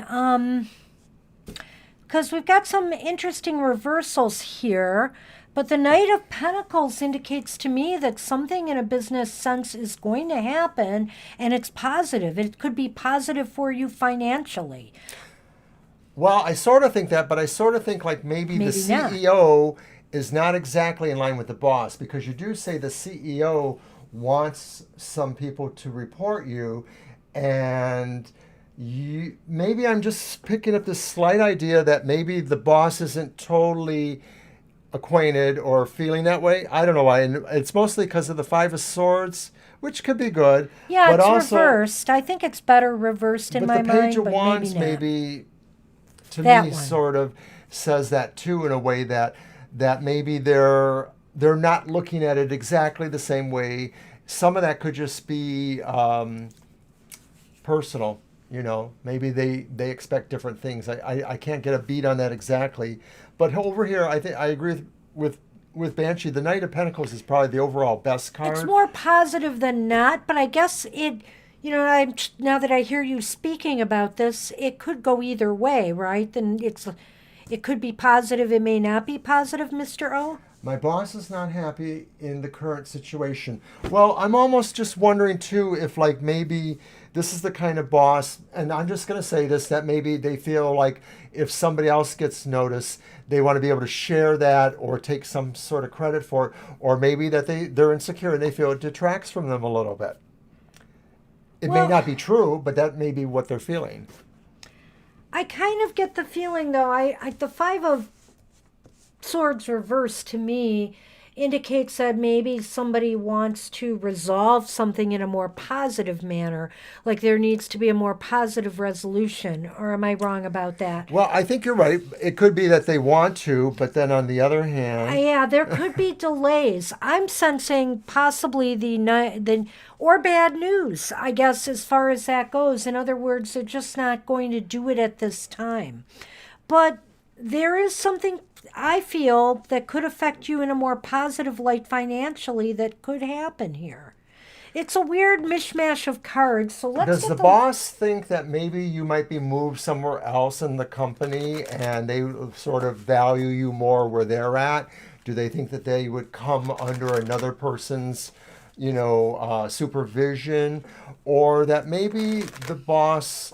Because we've got some interesting reversals here. But the Knight of Pentacles indicates to me that something in a business sense is going to happen, and it's positive. It could be positive for you financially. Well, I sort of think that, but I sort of think like maybe the not. CEO is not exactly in line with the boss, because you do say the CEO wants some people to report you, and maybe I'm just picking up this slight idea that maybe the boss isn't totally acquainted or feeling that way. I don't know why. And it's mostly because of the 5 of Swords, which could be good. Yeah, but it's also, reversed. I think it's better reversed in but my the Page mind, of but Wands maybe not. to That me one. sort of says that too, in a way that maybe they're not looking at it exactly the same way. Some of that could just be personal. Maybe they expect different things. I can't get a beat on that exactly. But over here, I think I agree with Banshee. The Knight of Pentacles is probably the overall best card. It's more positive than not, but I guess it, now that I hear you speaking about this, it could go either way, right? Then it could be positive, it may not be positive, Mr. O. My boss is not happy in the current situation. Well, I'm almost just wondering too if like maybe this is the kind of boss, and I'm just going to say this, that maybe they feel like if somebody else gets noticed, they want to be able to share that or take some sort of credit for it, or maybe that they're insecure and they feel it detracts from them a little bit. It may not be true, but that may be what they're feeling. I kind of get the feeling, though, the 5 of Swords reversed to me indicates that maybe somebody wants to resolve something in a more positive manner, like there needs to be a more positive resolution. Or am I wrong about that? Well, I think you're right. It could be that they want to, but then on the other hand, Yeah, there could be delays. I'm sensing possibly the or bad news, I guess, as far as that goes. In other words, they're just not going to do it at this time. But there is something I feel that could affect you in a more positive light financially that could happen here. It's a weird mishmash of cards. So let's does get the boss think that maybe you might be moved somewhere else in the company and they sort of value you more where they're at? Do they think that they would come under another person's, supervision? Or that maybe the boss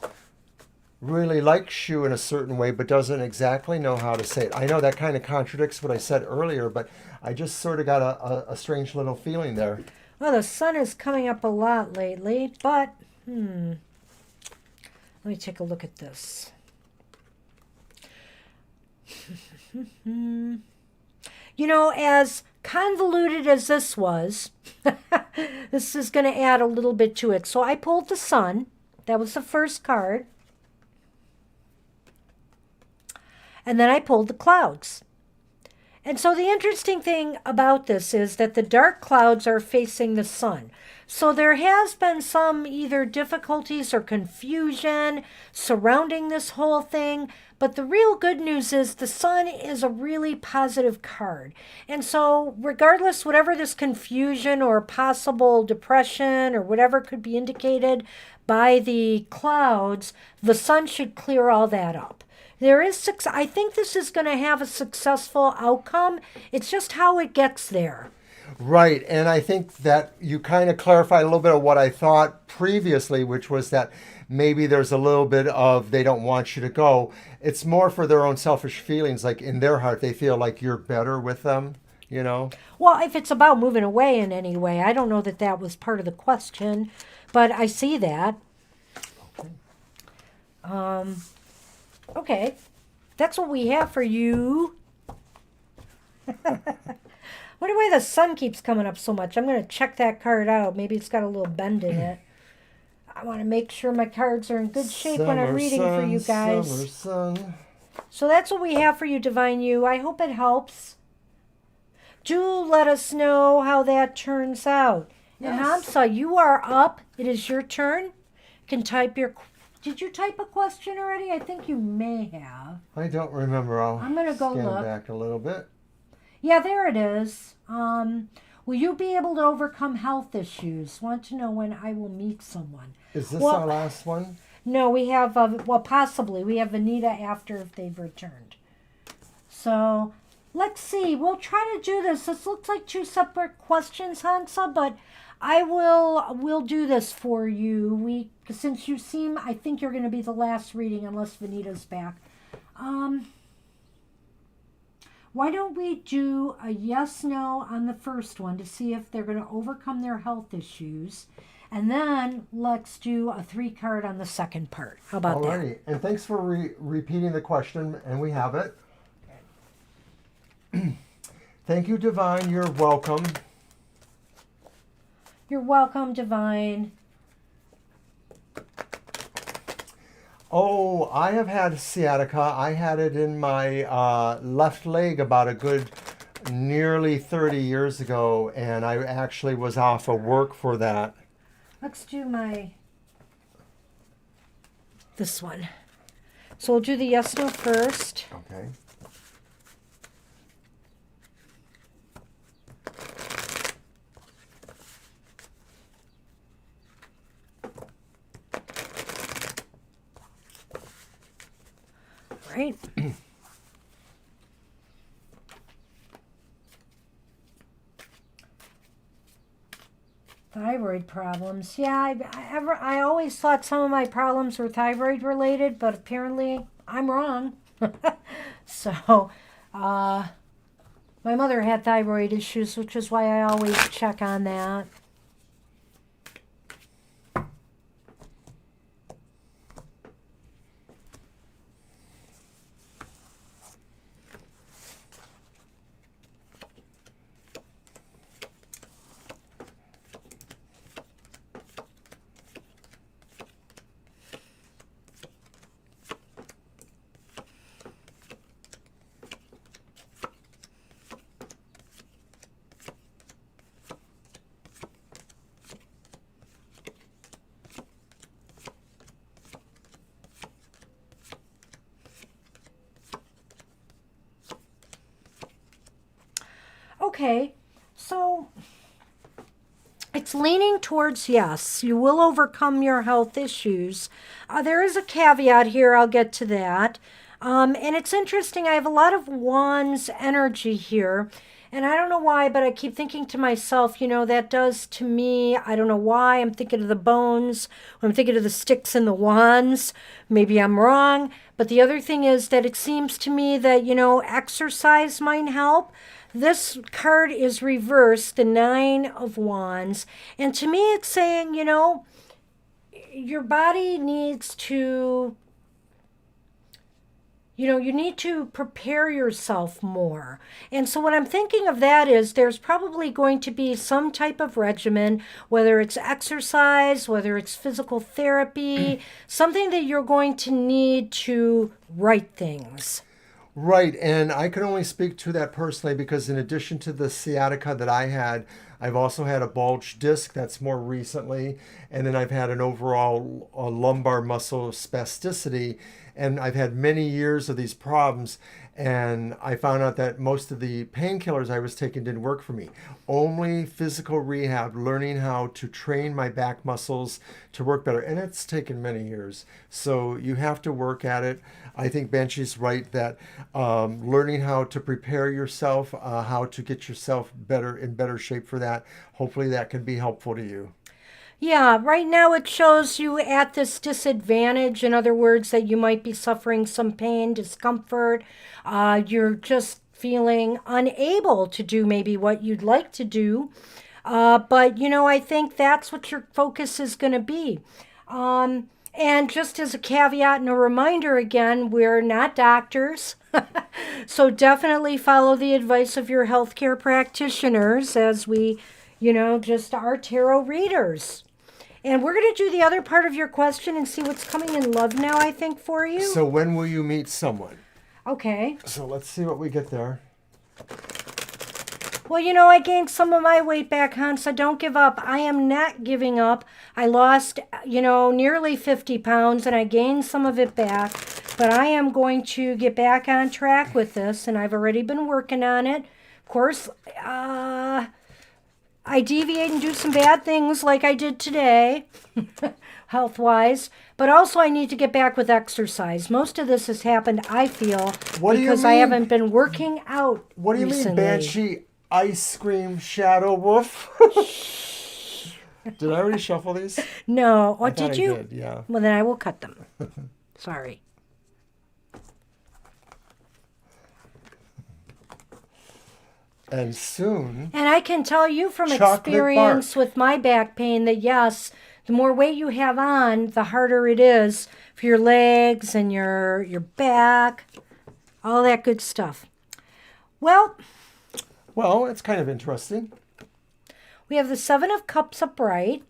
really likes you in a certain way but doesn't exactly know how to say it? I know that kind of contradicts what I said earlier, but I just sort of got a strange little feeling there. Well, the sun is coming up a lot lately, but let me take a look at this. As convoluted as this was, this is going to add a little bit to it. So I pulled the sun. That was the first card. And then I pulled the clouds. And so the interesting thing about this is that the dark clouds are facing the sun. So there has been some either difficulties or confusion surrounding this whole thing. But the real good news is the sun is a really positive card. And so regardless, whatever this confusion or possible depression or whatever could be indicated by the clouds, the sun should clear all that up. There is I think this is going to have a successful outcome. It's just how it gets there. Right. And I think that you kind of clarified a little bit of what I thought previously, which was that maybe there's a little bit of they don't want you to go. It's more for their own selfish feelings. Like in their heart, they feel like you're better with them, Well, if it's about moving away in any way, I don't know that that was part of the question, but I see that. Okay, that's what we have for you. Wonder why the sun keeps coming up so much. I'm going to check that card out. Maybe it's got a little bend in it. I want to make sure my cards are in good shape when I'm reading for you guys. Summer sun. So that's what we have for you, Divine You. I hope it helps. Do let us know how that turns out. Yes. And Hamsa, you are up. It is your turn. You can type your... Did you type a question already? I think you may have. I don't remember. I'm going to go scan look. back a little bit. Yeah, there it is. Will you be able to overcome health issues? Want to know when I will meet someone. Is this our last one? No, we have, possibly. We have Anita after if they've returned. So, let's see. We'll try to do this. This looks like two separate questions, Hansa, but we'll do this for you. Since you seem, I think you're going to be the last reading unless Vanita's back. Why don't we do a yes/no on the first one to see if they're going to overcome their health issues, and then let's do a 3-card on the second part. How about that? Alrighty, and thanks for repeating the question, and we have it. Thank you, Divine. You're welcome. You're welcome, Divine. Oh, I have had sciatica. I had it in my left leg about a good nearly 30 years ago, and I actually was off of work for that. Let's do this one. So we'll do the yes/no first. Okay. Right. Thyroid problems. Yeah, I always thought some of my problems were thyroid related, but apparently I'm wrong. So, my mother had thyroid issues, which is why I always check on that. Okay, so it's leaning towards yes, you will overcome your health issues. There is a caveat here, I'll get to that. And it's interesting, I have a lot of wands energy here. And I don't know why, but I keep thinking to myself, that does to me, I don't know why. I'm thinking of the bones, I'm thinking of the sticks and the wands. Maybe I'm wrong. But the other thing is that it seems to me that, exercise might help. This card is reversed, the Nine of Wands. And to me, it's saying, your body needs to, you need to prepare yourself more. And so what I'm thinking of that is there's probably going to be some type of regimen, whether it's exercise, whether it's physical therapy, something that you're going to need to right things. Right, and I can only speak to that personally because in addition to the sciatica that I had, I've also had a bulged disc that's more recently, and then I've had an overall lumbar muscle spasticity, and I've had many years of these problems, and I found out that most of the painkillers I was taking didn't work for me. Only physical rehab, learning how to train my back muscles to work better, and it's taken many years. So you have to work at it. I think Banshee's right that learning how to prepare yourself, how to get yourself in better shape for that, hopefully that can be helpful to you. Yeah, right now it shows you at this disadvantage. In other words, that you might be suffering some pain, discomfort. You're just feeling unable to do maybe what you'd like to do. But, I think that's what your focus is going to be. And just as a caveat and a reminder again, we're not doctors. So definitely follow the advice of your healthcare practitioners as we, just are tarot readers. And we're going to do the other part of your question and see what's coming in love now, I think, for you. So when will you meet someone? Okay. So let's see what we get there. Well, I gained some of my weight back, hon, so don't give up. I am not giving up. I lost, nearly 50 pounds, and I gained some of it back. But I am going to get back on track with this, and I've already been working on it. Of course, I deviate and do some bad things like I did today, health-wise. But also I need to get back with exercise. Most of this has happened, I feel, because I haven't been working out What do you recently. mean, Banshee Ice Cream Shadow Wolf? Did I already shuffle these? No. I What thought did I you? did, yeah. Well, then I will cut them. Sorry. And soon, And I can tell you from Chocolate experience bark. with my back pain that yes, the more weight you have on, the harder it is for your legs and your back, all that good stuff. Well, it's kind of interesting. we have the Seven of Cups upright.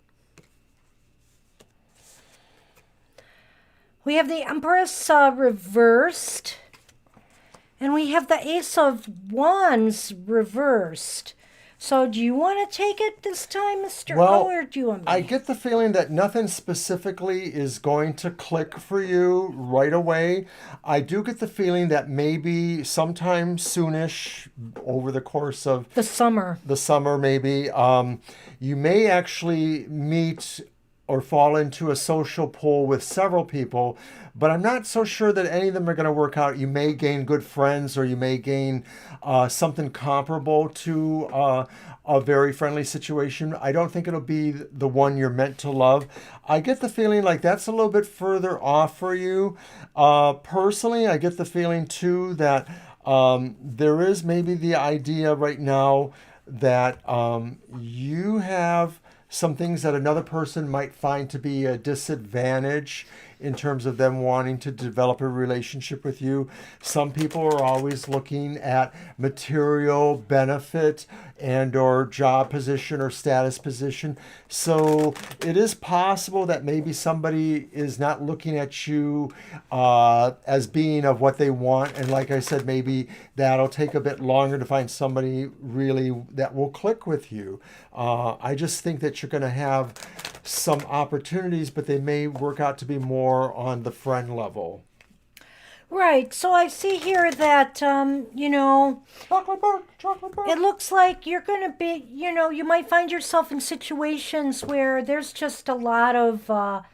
We have the Empress reversed. And we have the Ace of Wands reversed. So do you want to take it this time, Mr. O, or do you want me? I get the feeling that nothing specifically is going to click for you right away. I do get the feeling that maybe sometime soonish over the course of the summer. Maybe, you may actually meet or fall into a social pool with several people, but I'm not so sure that any of them are going to work out. You may gain good friends, or you may gain something comparable to a very friendly situation. I don't think it'll be the one you're meant to love. I get the feeling like that's a little bit further off for you. Personally, I get the feeling too that there is maybe the idea right now that you have some things that another person might find to be a disadvantage in terms of them wanting to develop a relationship with you. Some people are always looking at material benefit and or job position or status position. So it is possible that maybe somebody is not looking at you as being of what they want. And like I said, maybe that'll take a bit longer to find somebody really that will click with you. I just think that you're going to have some opportunities, but they may work out to be more on the friend level. Right. So I see here that, Chocolate bar, chocolate bar. it looks like you're going to be, you might find yourself in situations where there's just a lot of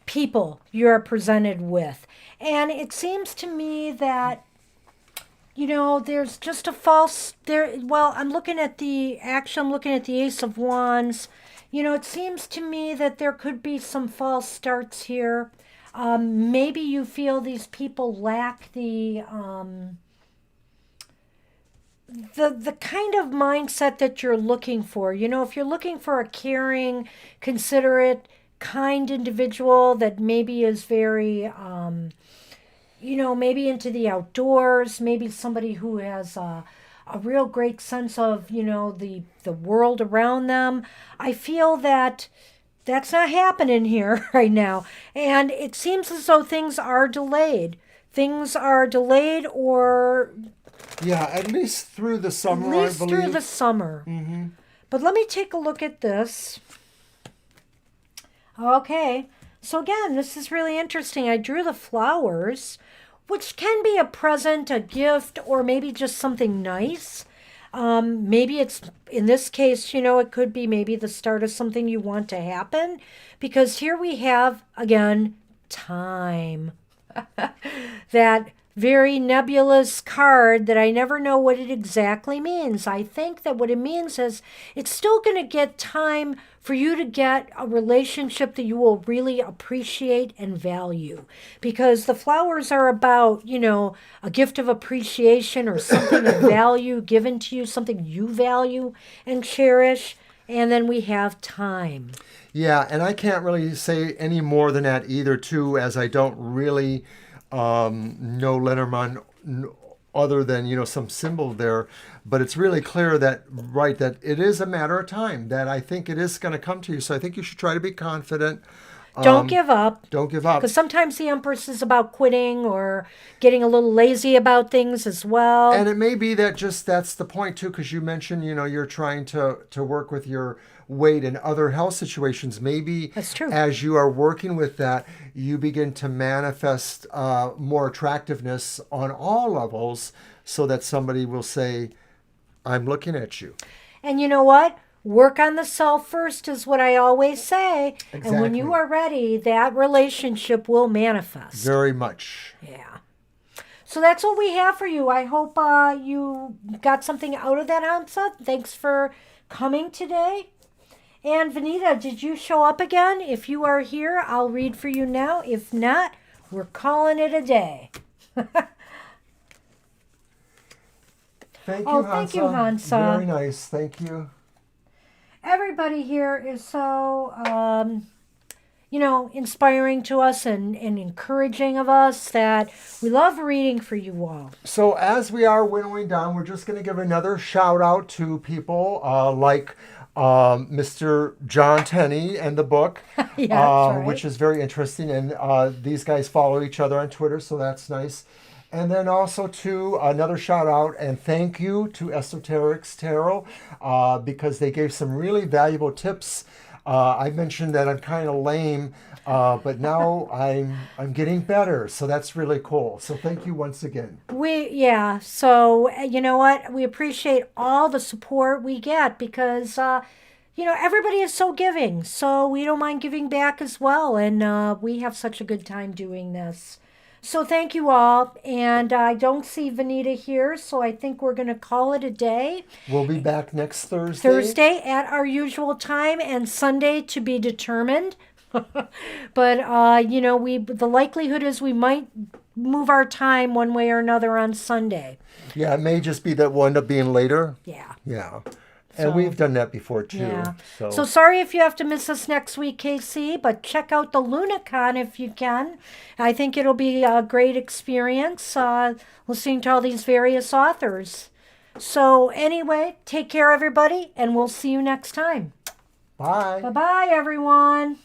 people you're presented with. And it seems to me that, there's just a false, well, I'm looking at the Ace of Wands. It seems to me that there could be some false starts here. Maybe you feel these people lack the kind of mindset that you're looking for. If you're looking for a caring, considerate, kind individual that maybe is very, maybe into the outdoors, maybe somebody who has a real great sense of, the world around them. I feel that that's not happening here right now. And it seems as though things are delayed. Things are delayed, or Yeah, at least through the at summer, least I through believe. the summer. Mm-hmm. But let me take a look at this. Okay. So again, this is really interesting. I drew the flowers, which can be a present, a gift, or maybe just something nice. Maybe it's, in this case, it could be maybe the start of something you want to happen. Because here we have, again, time. That very nebulous card that I never know what it exactly means. I think that what it means is it's still going to get time for you to get a relationship that you will really appreciate and value. Because the flowers are about, a gift of appreciation or something of value given to you, something you value and cherish. And then we have time. Yeah, and I can't really say any more than that either, too, as I don't really know Lenormand other than some symbol there. But it's really clear that that it is a matter of time. That I think it is going to come to you. So I think you should try to be confident. Don't give up. Don't give up. Because sometimes the Empress is about quitting or getting a little lazy about things as well. And it may be that that's the point too, because you mentioned, you're trying to work with your weight and other health situations. Maybe That's true. as you are working with that, you begin to manifest more attractiveness on all levels so that somebody will say, I'm looking at you. And you know what? Work on the self first is what I always say. And when you Exactly. are ready, that relationship will manifest. Very much. Yeah. So that's what we have for you. I hope you got something out of that, Hansa. Thanks for coming today. And Vanita, did you show up again? If you are here, I'll read for you now. If not, we're calling it a day. Thank you, Oh, Hansa. thank you, Hansa. Very nice. Thank you. Everybody here is so, inspiring to us and encouraging of us that we love reading for you all. So as we are winnowing down, we're just going to give another shout out to people like Mr. John Tenney and the book, Yeah, that's right. which is very interesting. And these guys follow each other on Twitter, so that's nice. And then also to another shout out and thank you to Esoterics Tarot because they gave some really valuable tips. I mentioned that I'm kind of lame, but now I'm getting better, so that's really cool. So thank you once again. So you know what? We appreciate all the support we get because, everybody is so giving. So we don't mind giving back as well. And we have such a good time doing this. So thank you all. And I don't see Vanita here, so I think we're going to call it a day. We'll be back next Thursday. Thursday at our usual time and Sunday to be determined. But the likelihood is we might move our time one way or another on Sunday. Yeah, it may just be that we'll end up being later. Yeah. Yeah. And So- we've done that before too. Yeah. So, So sorry if you have to miss us next week, KC, but check out the Lunicon if you can. I think it'll be a great experience listening to all these various authors. So anyway, take care, everybody, and we'll see you next time. bye. Bye-bye, everyone.